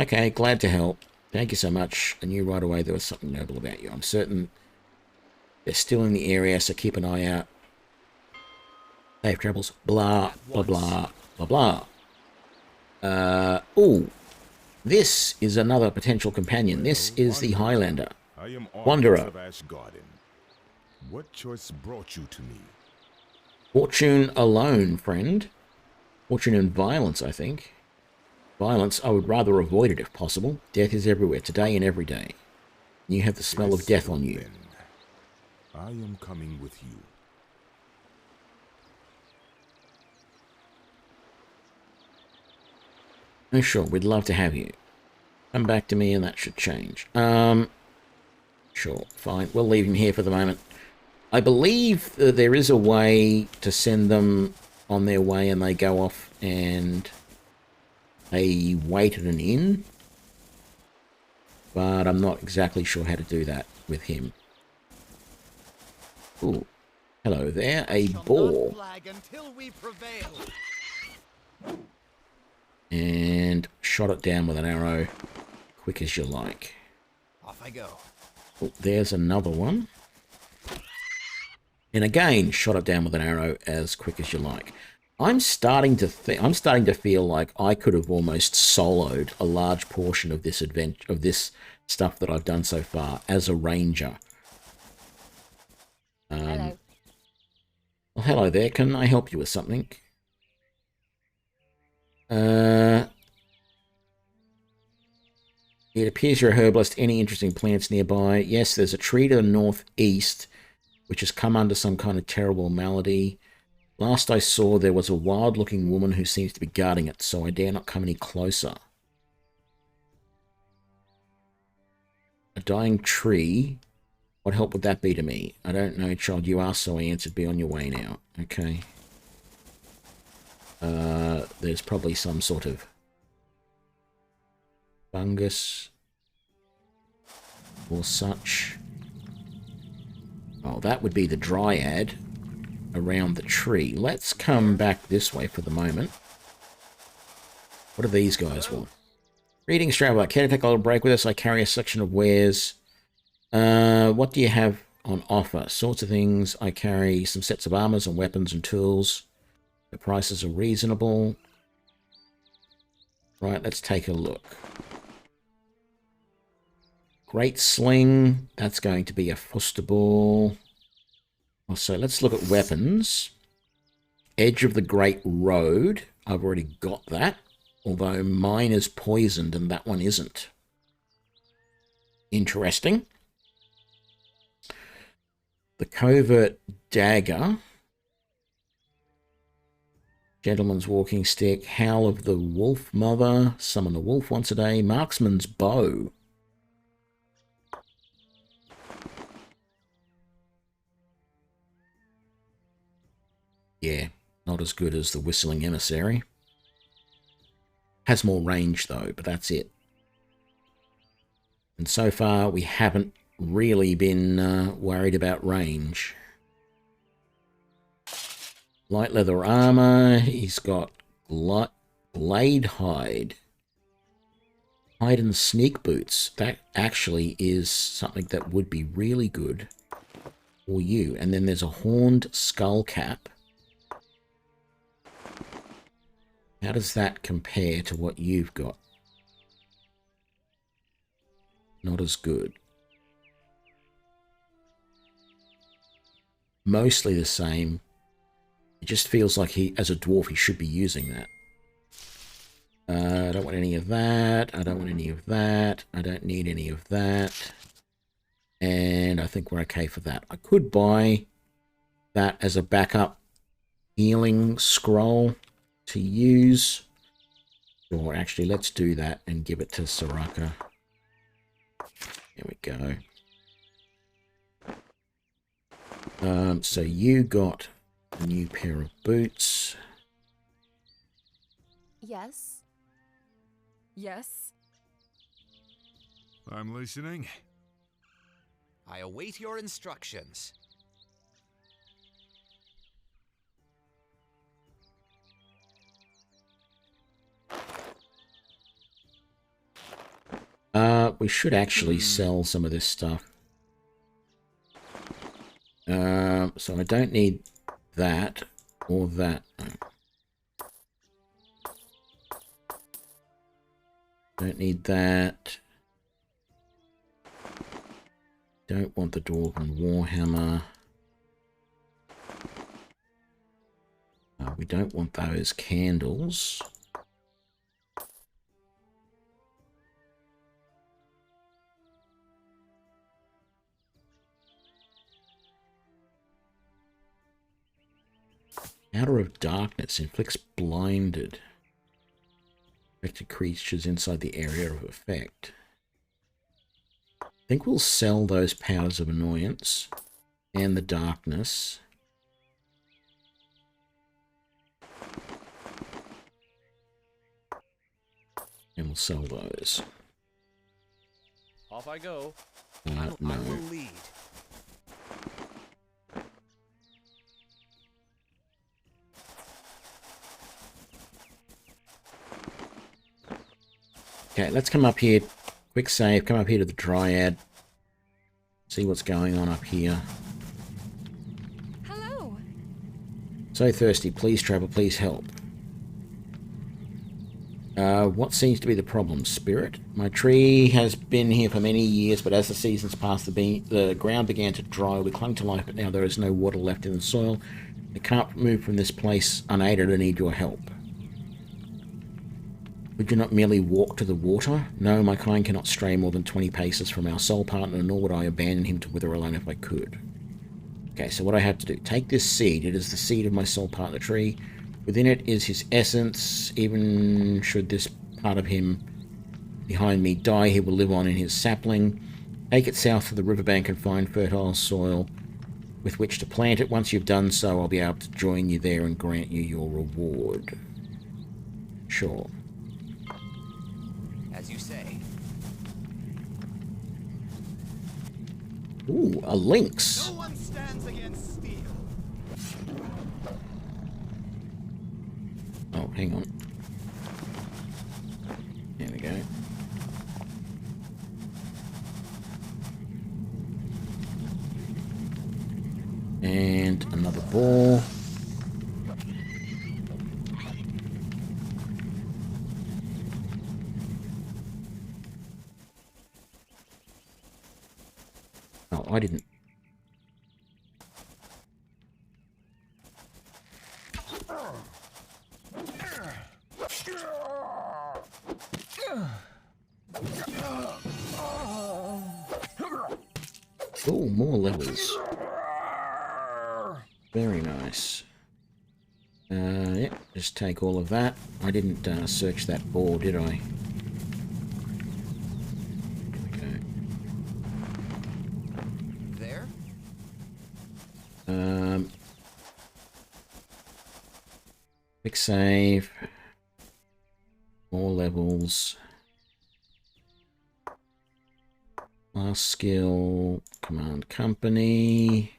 Okay, glad to help. Thank you so much. I knew right away there was something noble about you. I'm certain they're still in the area, so keep an eye out. Safe travels. Blah, blah, blah, blah, blah. Oh, this is another potential companion. This is the Highlander. I am Wanderer. of Ashgarden. What choice brought you to me? Fortune alone, friend. Fortune and violence, I think. Violence, I would rather avoid it if possible. Death is everywhere, today and every day. You have the smell of death on you. Then I am coming with you. Oh, sure, we'd love to have you. Come back to me and that should change. Sure, fine. We'll leave him here for the moment. I believe there is a way to send them on their way and they go off and they wait at an inn. But I'm not exactly sure how to do that with him. Ooh. Hello there, a boar. And shot it down with an arrow, quick as you like. Off I go. Oh, there's another one. And again, shot it down with an arrow as quick as you like. I'm starting to feel like I could have almost soloed a large portion of this adventure, of this stuff that I've done so far as a ranger. Hello. Well, hello there. Can I help you with something? It appears you're a herbalist. Any interesting plants nearby? Yes, there's a tree to the northeast, which has come under some kind of terrible malady. Last I saw, there was a wild-looking woman who seems to be guarding it, so I dare not come any closer. A dying tree? What help would that be to me? I don't know, child. You asked, so I answered. Be on your way now. Okay. There's probably some sort of fungus or such. Oh, that would be the dryad around the tree. Let's come back this way for the moment. What do these guys want? Greetings, traveler. Care to take a little break with us? I carry a section of wares. What do you have on offer? Sorts of things. I carry some sets of armors and weapons and tools. The prices are reasonable. Right, let's take a look. Great Sling, that's going to be a Fustable. So let's look at weapons. Edge of the Great Road, I've already got that. Although mine is poisoned and that one isn't. Interesting. The Covert Dagger. Gentleman's Walking Stick. Howl of the Wolf Mother. Summon the Wolf once a day. Marksman's Bow. Yeah, not as good as the Whistling Emissary. Has more range though, but that's it. And so far we haven't really been worried about range. Light leather armor. He's got blade hide. Hide and sneak boots. That actually is something that would be really good for you. And then there's a horned skull cap. How does that compare to what you've got? Not as good. Mostly the same. It just feels like he, as a dwarf, he should be using that. I don't want any of that. I don't want any of that. I don't need any of that. And I think we're okay for that. I could buy that as a backup healing scroll to use. Or actually, let's do that and give it to Soraka. There we go. So you got a new pair of boots. Yes. Yes. I'm listening. I await your instructions. We should actually sell some of this stuff. So I don't need that or that. Don't need that. Don't want the Dwarven Warhammer. We don't want those candles. Outer of Darkness inflicts blinded. Affected creatures inside the area of effect. I think we'll sell those powers of annoyance and the darkness. And we'll sell those. Off I go. No. I will lead. Okay, let's come up here. Quick save. Come up here to the Dryad. See what's going on up here. Hello. So thirsty. Please travel. Please help. What seems to be the problem? Spirit? My tree has been here for many years, but as the seasons passed, the ground began to dry. We clung to life, but now there is no water left in the soil. I can't move from this place unaided. I need your help. Would you not merely walk to the water? No, my kind cannot stray more than 20 paces from our soul partner, nor would I abandon him to wither alone if I could. Okay, so what I have to do, take this seed. It is the seed of my soul partner tree. Within it is his essence. Even should this part of him behind me die, he will live on in his sapling. Take it south to the riverbank and find fertile soil with which to plant it. Once you've done so, I'll be able to join you there and grant you your reward. Sure. As you say. Ooh, a lynx. No one stands against steel. Oh, hang on. There we go. And another ball. I didn't. Oh, more levels. Very nice. Yeah, just take all of that. I didn't search that board, did I? Okay. There? Quick save. More levels. Last skill. Command company.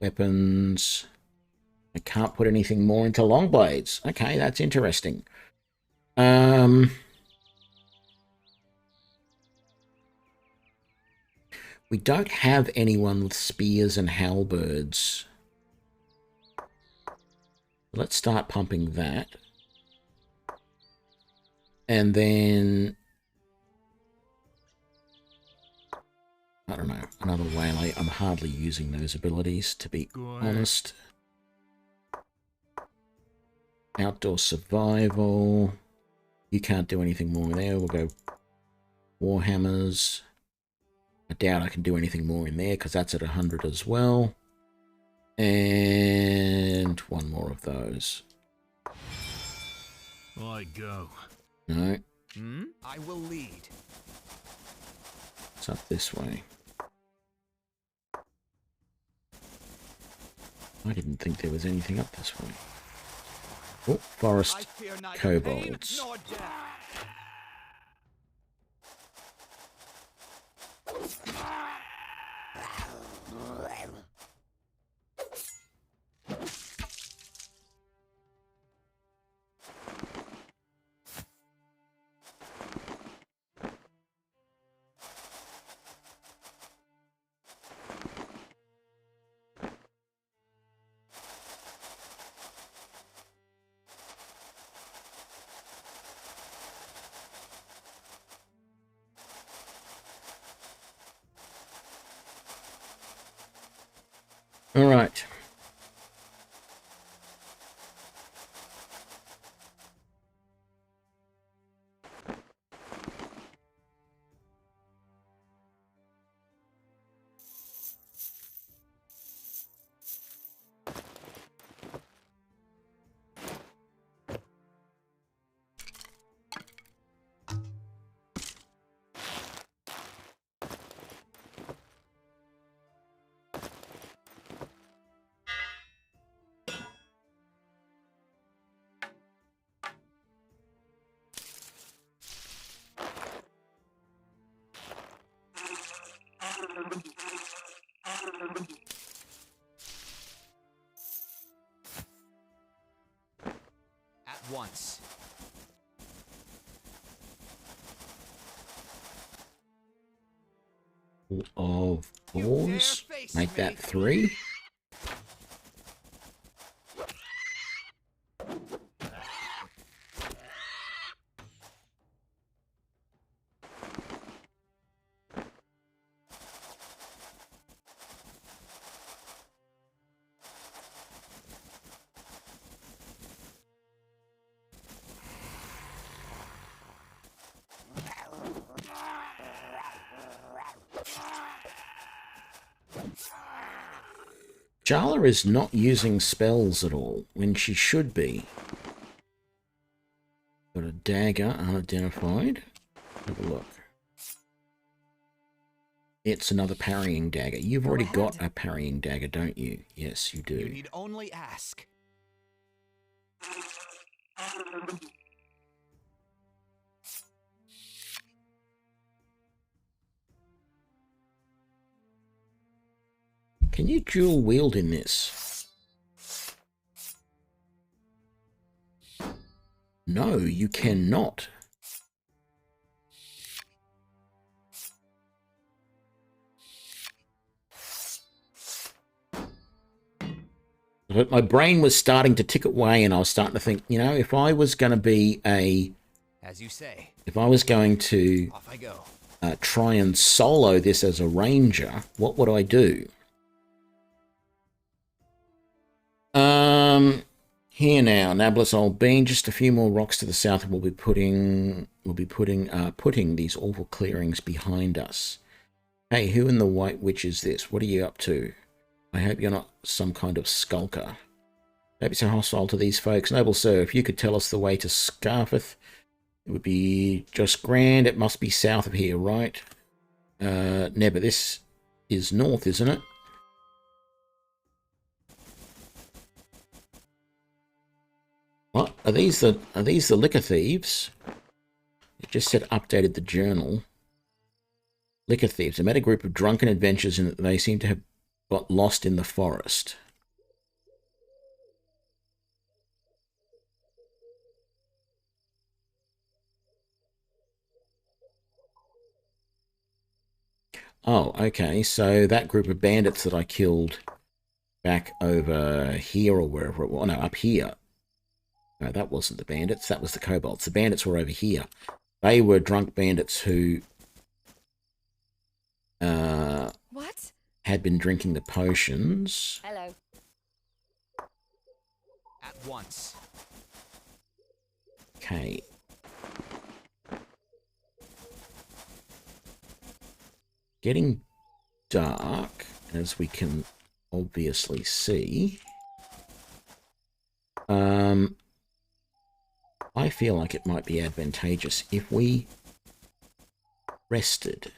Weapons. I can't put anything more into long blades. Okay, that's interesting. We don't have anyone with spears and halberds. Let's start pumping that. And then, I don't know, another waylay. I'm hardly using those abilities, to be honest. Outdoor survival. You can't do anything more there. We'll go Warhammers. I doubt I can do anything more in there because that's at 100 as well. And one more of those. I go. No. I will lead. It's up this way. I didn't think there was anything up this way. Oh, forest kobolds. All right. At once. Of boars. Make that 3. Jala is not using spells at all when she should be. Got a dagger unidentified. Have a look. It's another parrying dagger. You've already got a parrying dagger, don't you? Yes, you do. You need only ask. Can you dual wield in this? No, you cannot. But my brain was starting to tick away and I was starting to think, you know, if I was going to be a... As you say. If I was going to... Off I go. try and solo this as a ranger, what would I do? Here now, Nablus Old Bean, just a few more rocks to the south, and we'll be putting these awful clearings behind us. Hey, who in the White Witch is this? What are you up to? I hope you're not some kind of skulker. Don't be so hostile to these folks. Noble sir, if you could tell us the way to Scarfith, it would be just grand. It must be south of here, right? No, but this is north, isn't it? What? Are these the liquor thieves? It just said updated the journal. Liquor thieves. I met a group of drunken adventurers and they seem to have got lost in the forest. Oh, okay. So that group of bandits that I killed back over here or wherever it was. No, up here. No, that wasn't the bandits. That was the kobolds. The bandits were over here. They were drunk bandits who What? had been drinking the potions. Hello. At once. Okay. Getting dark, as we can obviously see. I feel like it might be advantageous if we rested.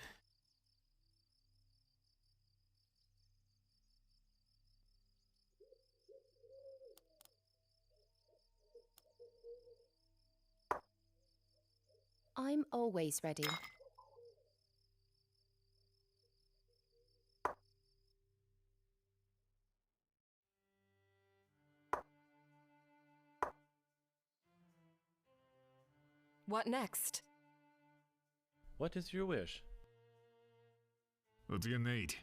I'm always ready. What next? What is your wish? What do you need?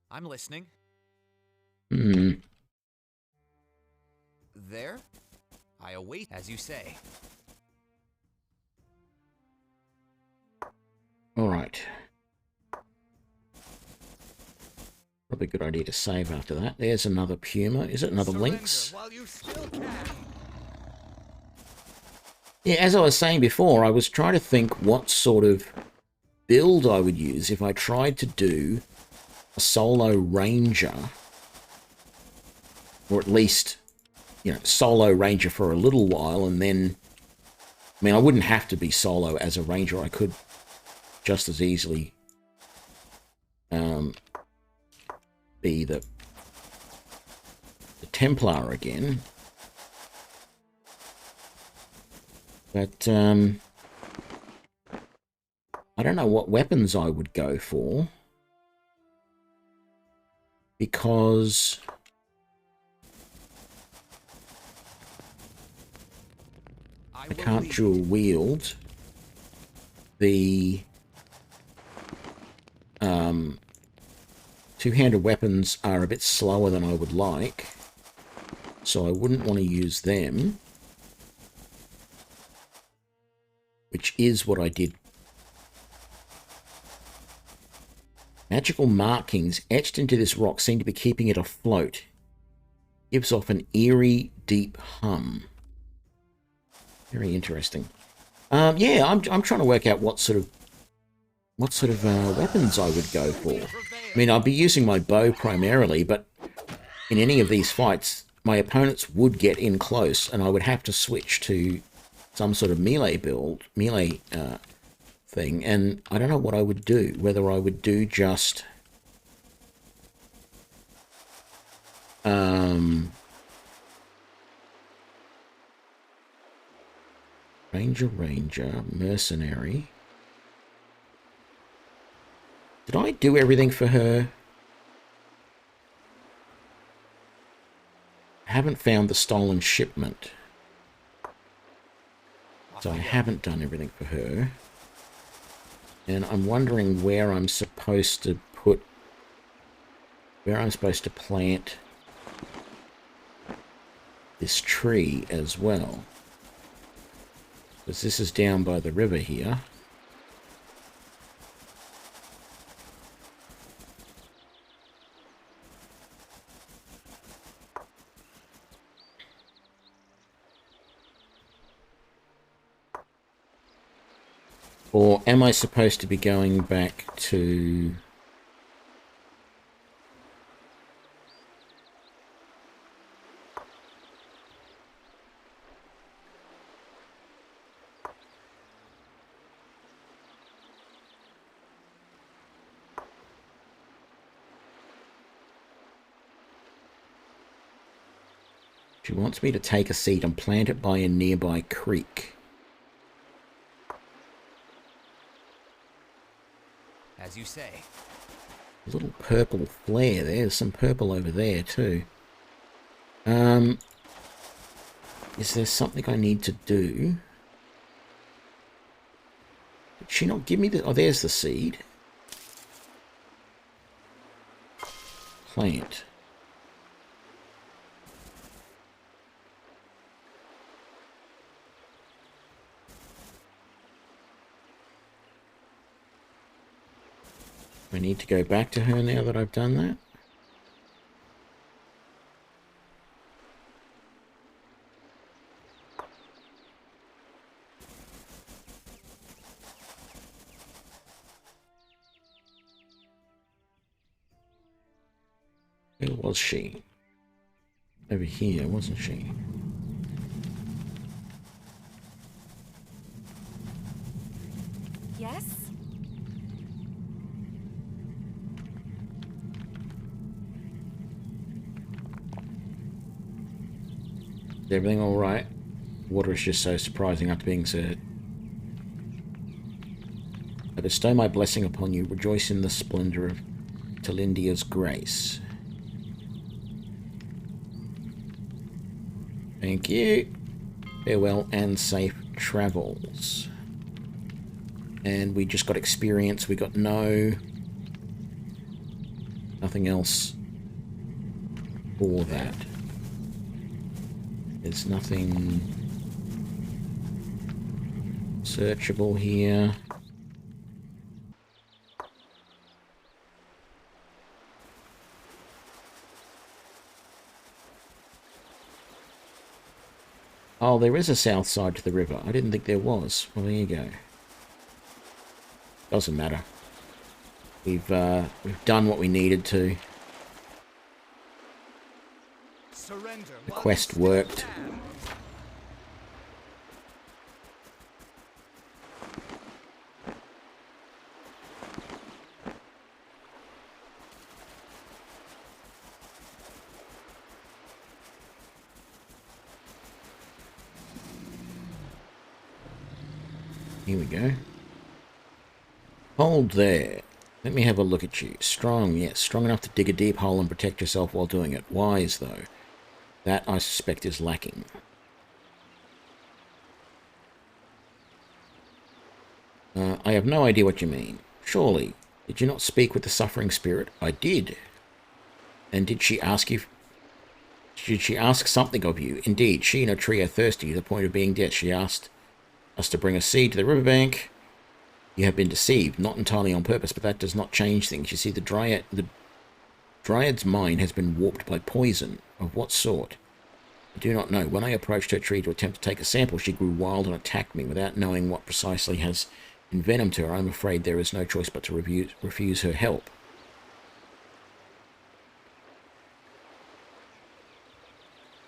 I'm listening. Hmm. There? I await as you say. All right. Probably a good idea to save after that. There's another puma. Is it another lynx? While you still can. Yeah, as I was saying before, I was trying to think what sort of build I would use if I tried to do a solo ranger, or at least, you know, solo ranger for a little while, and then, I mean, I wouldn't have to be solo as a ranger. I could just as easily be the Templar again. But, I don't know what weapons I would go for. Because I can't dual wield the two-handed weapons are a bit slower than I would like, so I wouldn't want to use them, which is what I did. Magical markings etched into this rock seem to be keeping it afloat. Gives off an eerie, deep hum. Very interesting. Yeah, I'm trying to work out what sort of weapons I would go for. I mean, I'd be using my bow primarily, but in any of these fights, my opponents would get in close, and I would have to switch to some sort of melee build, thing, and I don't know what I would do. Whether I would do just Ranger, Mercenary. Did I do everything for her? I haven't found the stolen shipment. So I haven't done everything for her. And I'm wondering where I'm supposed to put... where I'm supposed to plant this tree as well. Because this is down by the river here. Or am I supposed to be going back to... She wants me to take a seed and plant it by a nearby creek. As you say. A little purple flare there. There's some purple over there too. Is there something I need to do? Did she not give me the... Oh, there's the seed. Plant. I need to go back to her now that I've done that. Where was she? Over here, wasn't she? Yes? Is everything alright? Water is just so surprising after being so... I bestow my blessing upon you. Rejoice in the splendor of Talindia's grace. Thank you. Farewell and safe travels. And we just got experience. We got nothing else for that. There's nothing searchable here. Oh, there is a south side to the river. I didn't think there was. Well, there you go. Doesn't matter. We've done what we needed to. Surrender. The quest worked. Here we go. Hold there. Let me have a look at you. Strong, yes. Strong enough to dig a deep hole and protect yourself while doing it. Wise, though. That, I suspect, is lacking. I have no idea what you mean. Surely. Did you not speak with the suffering spirit? I did. And did she ask you... Did she ask something of you? Indeed, she and her tree are thirsty to the point of being dead. She asked us to bring a seed to the riverbank. You have been deceived, not entirely on purpose, but that does not change things. You see, the Dryad's mind has been warped by poison. Of what sort? I do not know. When I approached her tree to attempt to take a sample, she grew wild and attacked me without knowing what precisely has envenomed her. I'm afraid there is no choice but to refuse her help.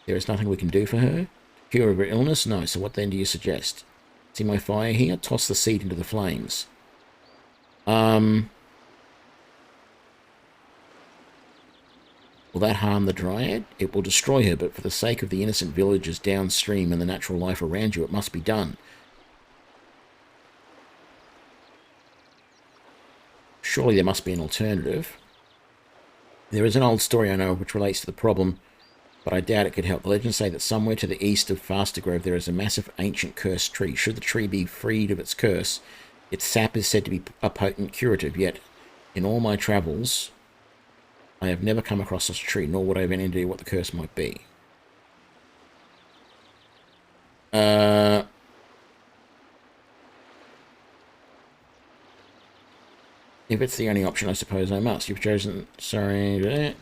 There is nothing we can do for her? Cure her illness? No. So what then do you suggest? See my fire here? Toss the seed into the flames. Will that harm the Dryad? It will destroy her, but for the sake of the innocent villagers downstream and the natural life around you, it must be done. Surely there must be an alternative. There is an old story I know of which relates to the problem, but I doubt it could help. The legends say that somewhere to the east of Fastergrove there is a massive ancient cursed tree. Should the tree be freed of its curse, its sap is said to be a potent curative, yet in all my travels I have never come across such a tree, nor would I have any idea what the curse might be. If it's the only option, I suppose I must. You've chosen... Sorry...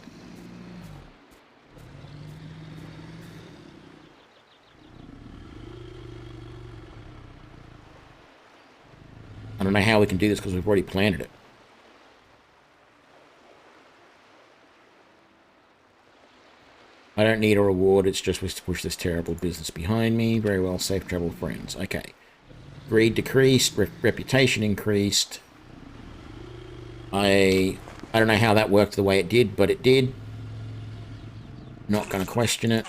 I don't know how we can do this because we've already planted it. I don't need a reward, it's just wish to push this terrible business behind me. Very well, safe travel, friends. Okay. Greed decreased, reputation increased. I don't know how that worked the way it did, but it did. Not going to question it.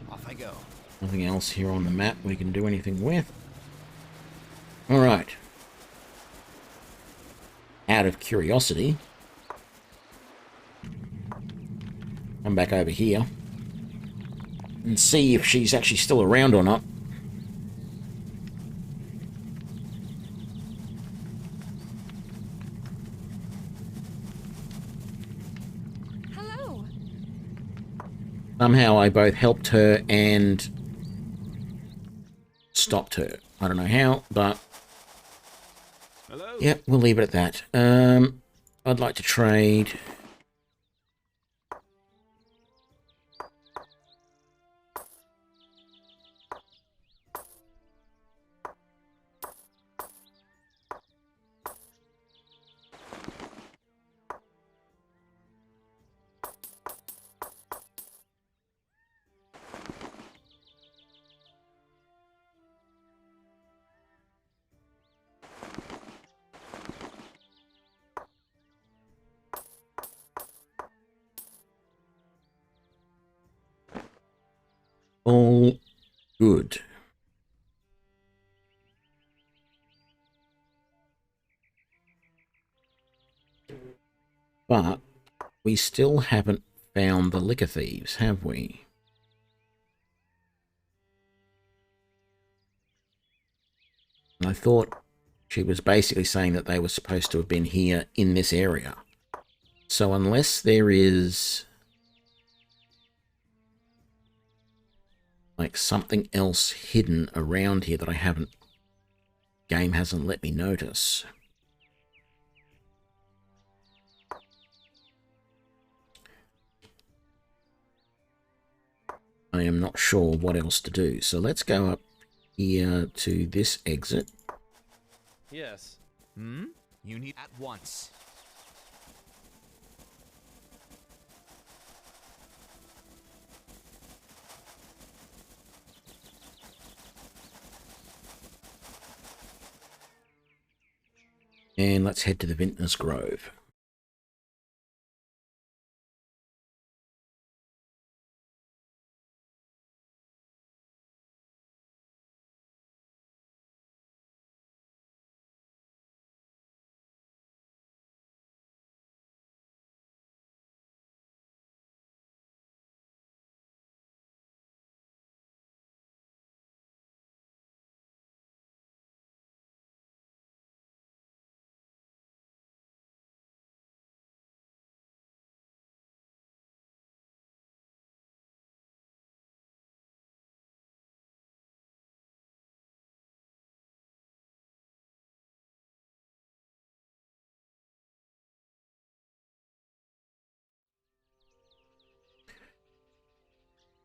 Off I go. Nothing else here on the map we can do anything with. Alright. Out of curiosity, come back over here and see if she's actually still around or not. Hello. Somehow I both helped her and stopped her. I don't know how, but Hello? yep, we'll leave it at that. I'd like to trade. All good. But we still haven't found the liquor thieves, have we? I thought she was basically saying that they were supposed to have been here in this area. So unless there is like something else hidden around here that I haven't, game hasn't let me notice. I am not sure what else to do. So let's go up here to this exit. Yes. You need at once. And let's head to the Vintner's Grove.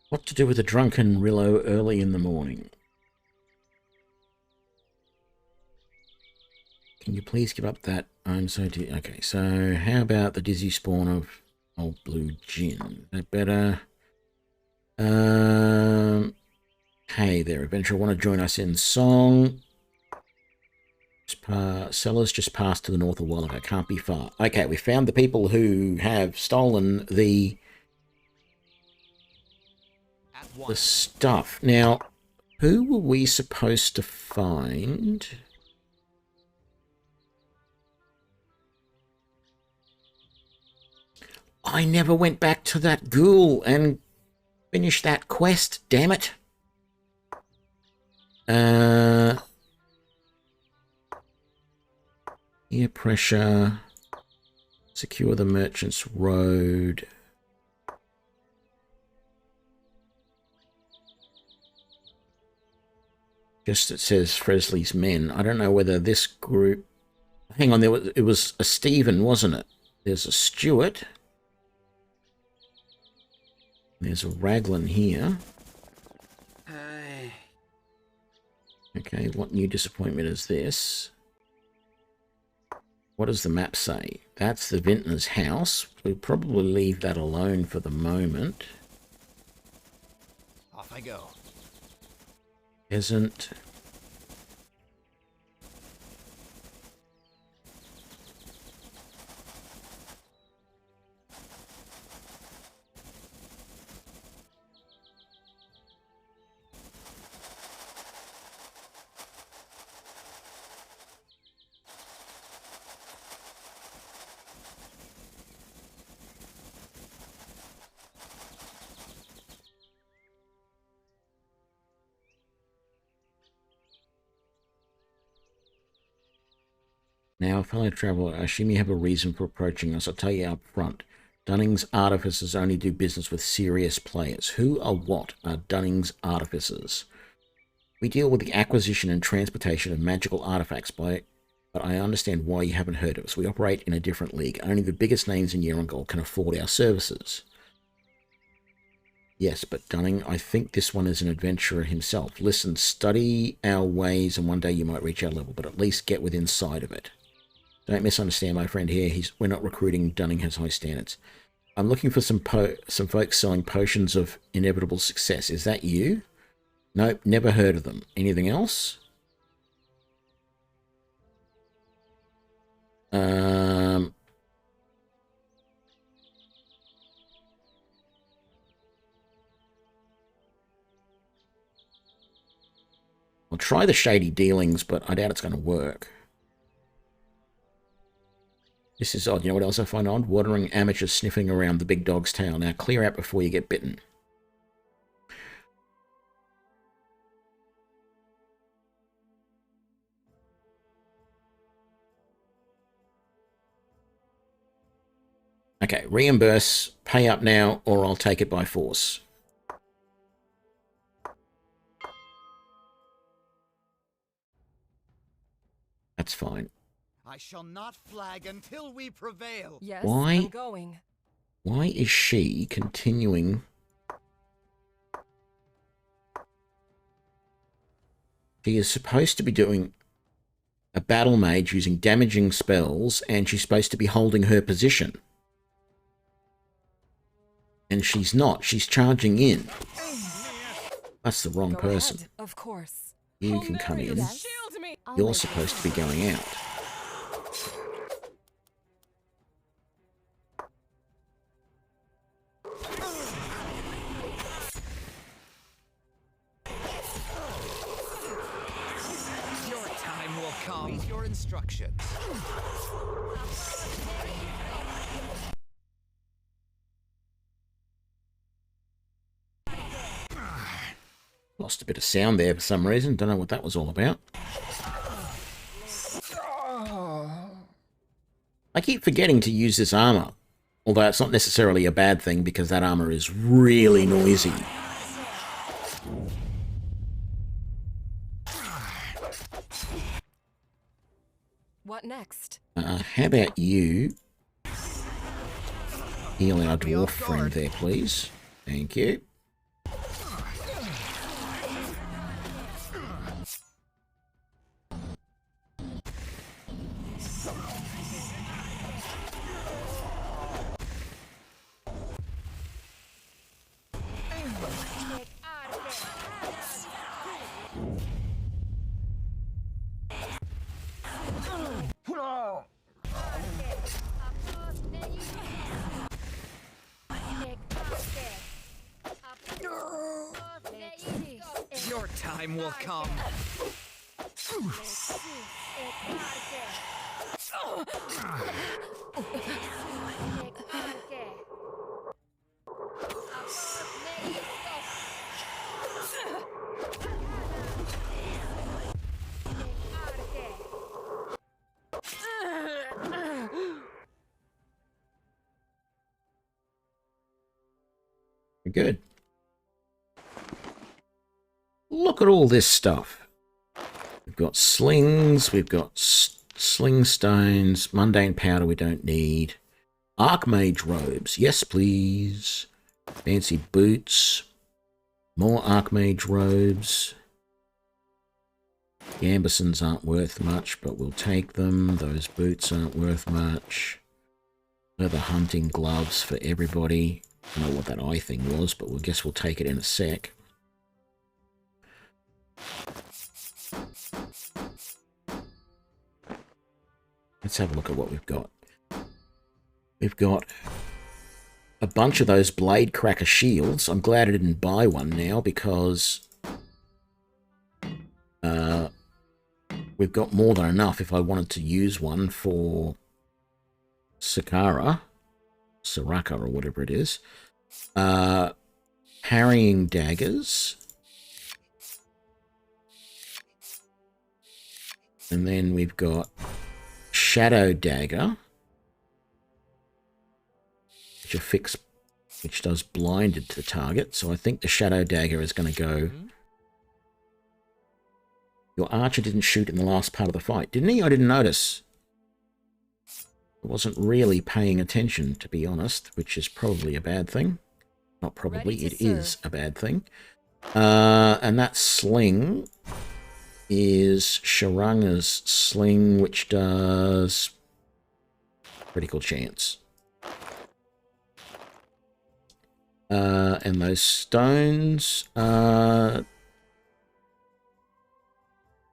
What to do with a drunken Rillo early in the morning? Can you please give up that? I'm so okay, so how about the dizzy spawn of old blue gin? Is that better? Hey there, adventurer. Want to join us in song? Sellers just passed to the north a while ago. Can't be far. Okay, we found the people who have stolen the stuff. Now, who were we supposed to find? I never went back to that ghoul and finished that quest, damn it. Air pressure. Secure the merchant's road. Just it says Fresley's men. I don't know whether this group... Hang on, it was a Stephen, wasn't it? There's a Stuart. There's a Raglan here. Okay, what new disappointment is this? What does the map say? That's the vintner's house. We'll probably leave that alone for the moment. Off I go. Isn't... Now, fellow traveller, I assume you have a reason for approaching us. I'll tell you up front. Dunning's artificers only do business with serious players. Who or what are Dunning's artificers? We deal with the acquisition and transportation of magical artifacts, but I understand why you haven't heard of us. We operate in a different league. Only the biggest names in Erangel can afford our services. Yes, but Dunning, I think this one is an adventurer himself. Listen, study our ways and one day you might reach our level, but at least get within sight of it. Don't misunderstand my friend here. We're not recruiting. Dunning has high standards. I'm looking for some folks selling potions of inevitable success. Is that you? Nope, never heard of them. Anything else? I'll try the shady dealings, but I doubt it's going to work. This is odd. You know what else I find odd? Wandering amateurs sniffing around the big dog's tail. Now clear out before you get bitten. Okay, reimburse, pay up now, or I'll take it by force. That's fine. I shall not flag until we prevail. Yes, Why? I'm going. Why is she continuing? She is supposed to be doing a battle mage using damaging spells, and she's supposed to be holding her position. And she's not. She's charging in. That's the wrong person. Ahead, of course. You can come in. Shield me. You're supposed to be going out. Your time will come. Read your instructions. Lost a bit of sound there for some reason. Don't know what that was all about. I keep forgetting to use this armor. Although it's not necessarily a bad thing because that armor is really noisy. What next? How about you heal our dwarf friend there, please? Thank you. Your time will come. Good. Look at all this stuff. We've got slings, we've got sling stones, mundane powder we don't need. Archmage robes, yes please. Fancy boots, more Archmage robes. Gambesons aren't worth much, but we'll take them. Those boots aren't worth much. Leather hunting gloves for everybody. I don't know what that eye thing was, but we'll guess we'll take it in a sec. Let's have a look at what we've got. We've got a bunch of those blade cracker shields. I'm glad I didn't buy one now because we've got more than enough if I wanted to use one for Soraka or whatever it is. Parrying daggers. And then we've got Shadow Dagger, which does blinded to the target. So I think the Shadow Dagger is going to go. Your archer didn't shoot in the last part of the fight, didn't he? I didn't notice. I wasn't really paying attention, to be honest, which is probably a bad thing. Not probably, it is a bad thing. And that sling is Sharanga's sling, which does critical chance. And those stones are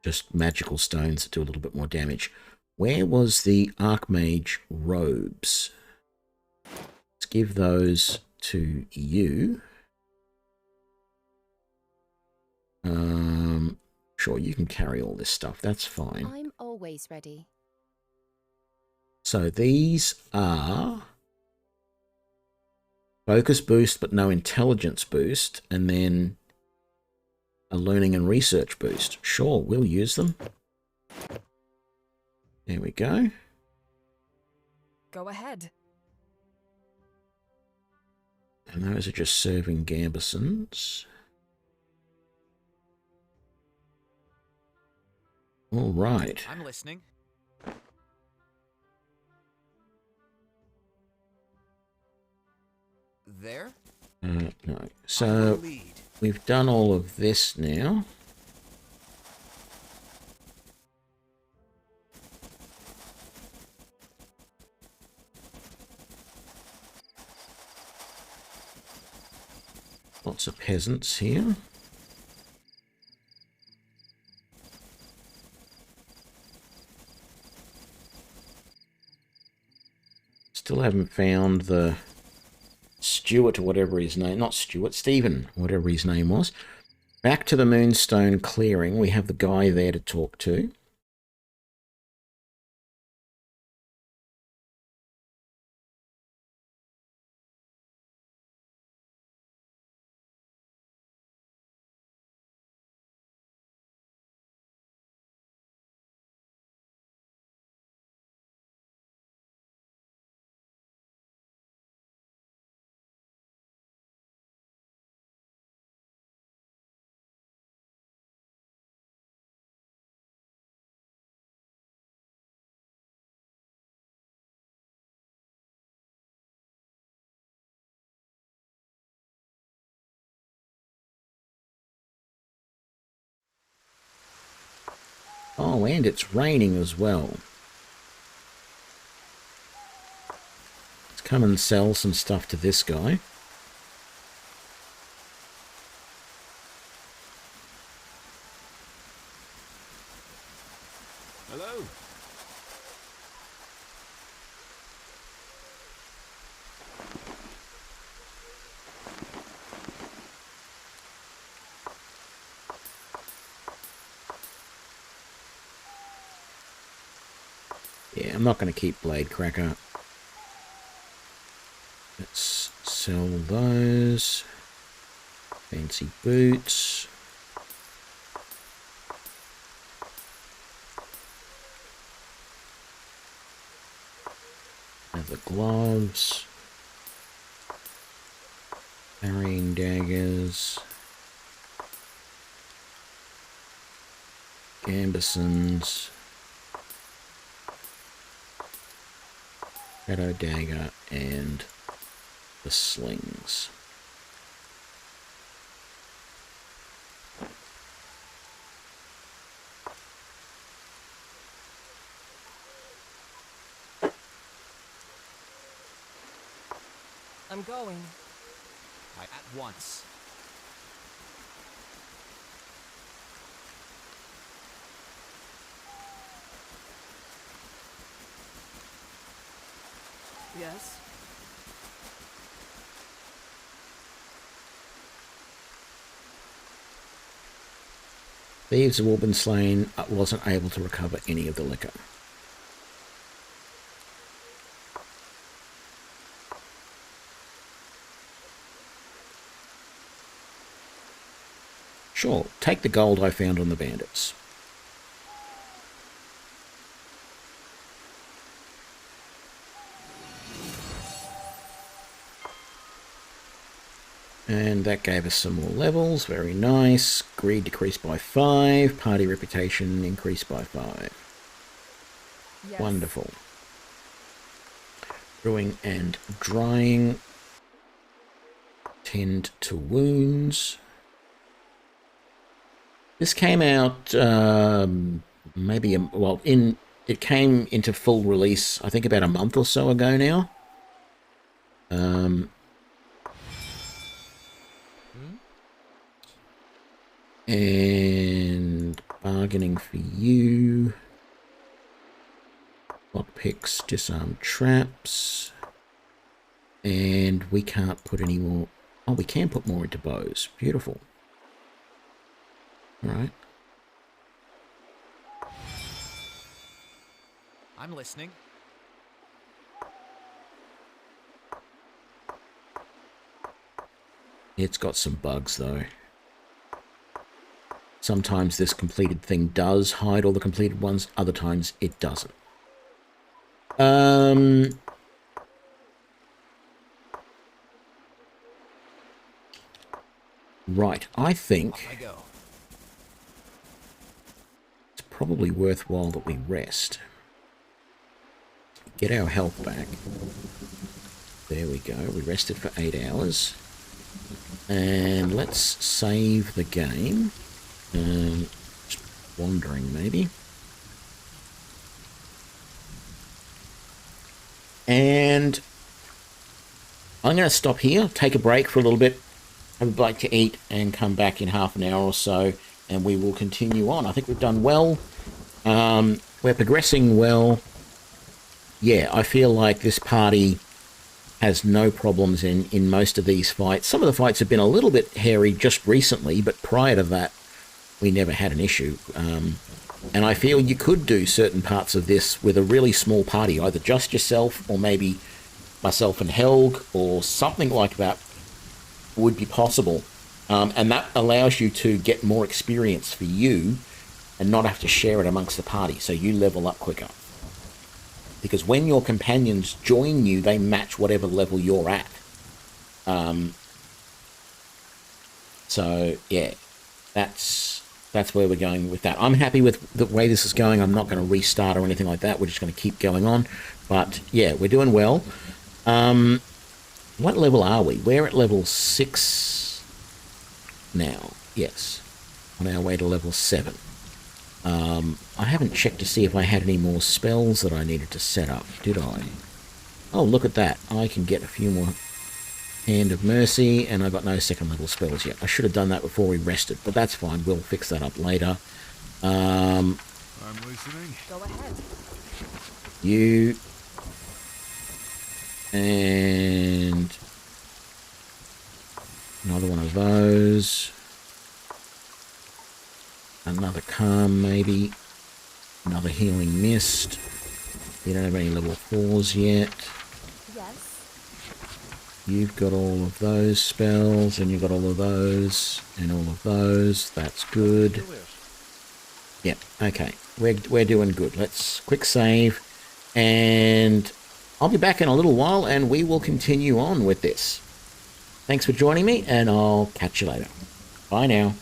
just magical stones that do a little bit more damage. Where was the Archmage robes? Let's give those to you. Sure, you can carry all this stuff. That's fine. I'm always ready. So these are focus boost, but no intelligence boost, and then a learning and research boost. Sure, we'll use them. There we go. Go ahead. And those are just serving Gambesons. All right. I'm listening. There? No. So we've done all of this now. Lots of peasants here. Still haven't found the Stuart or whatever his name, not Stuart, Stephen, whatever his name was. Back to the Moonstone clearing. We have the guy there to talk to. Oh, and it's raining as well. Let's come and sell some stuff to this guy. Hello? Yeah, I'm not going to keep Blade Cracker. Let's sell those. Fancy boots. Leather gloves. Carrying daggers. Gambesons, Shadow Dagger, and the slings. I'm going. At once. Yes? Thieves have all been slain. Wasn't able to recover any of the liquor. Sure, take the gold I found on the bandits. And that gave us some more levels. Very nice. Greed decreased by 5. Party reputation increased by 5. Yes. Wonderful. Brewing and drying. Tend to wounds. This came out it came into full release, I think, about a month or so ago now. And bargaining for you. Lockpicks, disarm traps. And we can't put any more. Oh, we can put more into bows. Beautiful. All right. I'm listening. It's got some bugs, though. Sometimes this completed thing does hide all the completed ones. Other times it doesn't. Right, I think Off I go. it's probably worthwhile that we rest. Get our health back. There we go. We rested for 8 hours. And let's save the game. Just wandering, maybe. And I'm going to stop here, take a break for a little bit, have a bite to eat, and come back in half an hour or so, and we will continue on. I think we've done well. We're progressing well. Yeah, I feel like this party has no problems in most of these fights. Some of the fights have been a little bit hairy just recently, but prior to that, we never had an issue. And I feel you could do certain parts of this with a really small party, either just yourself or maybe myself and Helg or something like that would be possible. And that allows you to get more experience for you and not have to share it amongst the party, so you level up quicker. Because when your companions join you, they match whatever level you're at. So, yeah, that's where we're going with that. I'm happy with the way this is going. I'm not going to restart or anything like that. We're just going to keep going on. But, yeah, we're doing well. What level are we? We're at level 6 now. Yes. On our way to level 7. I haven't checked to see if I had any more spells that I needed to set up, did I? Oh, look at that. I can get a few more Hand of Mercy, and I've got no second level spells yet. I should have done that before we rested, but that's fine. We'll fix that up later. I'm listening. Go ahead. You. And another one of those. Another calm, maybe. Another healing mist. You don't have any level 4s yet. Yes. You've got all of those spells, and you've got all of those, and all of those. That's good. Yep, okay. We're doing good. Let's quick save, and I'll be back in a little while, and we will continue on with this. Thanks for joining me, and I'll catch you later. Bye now.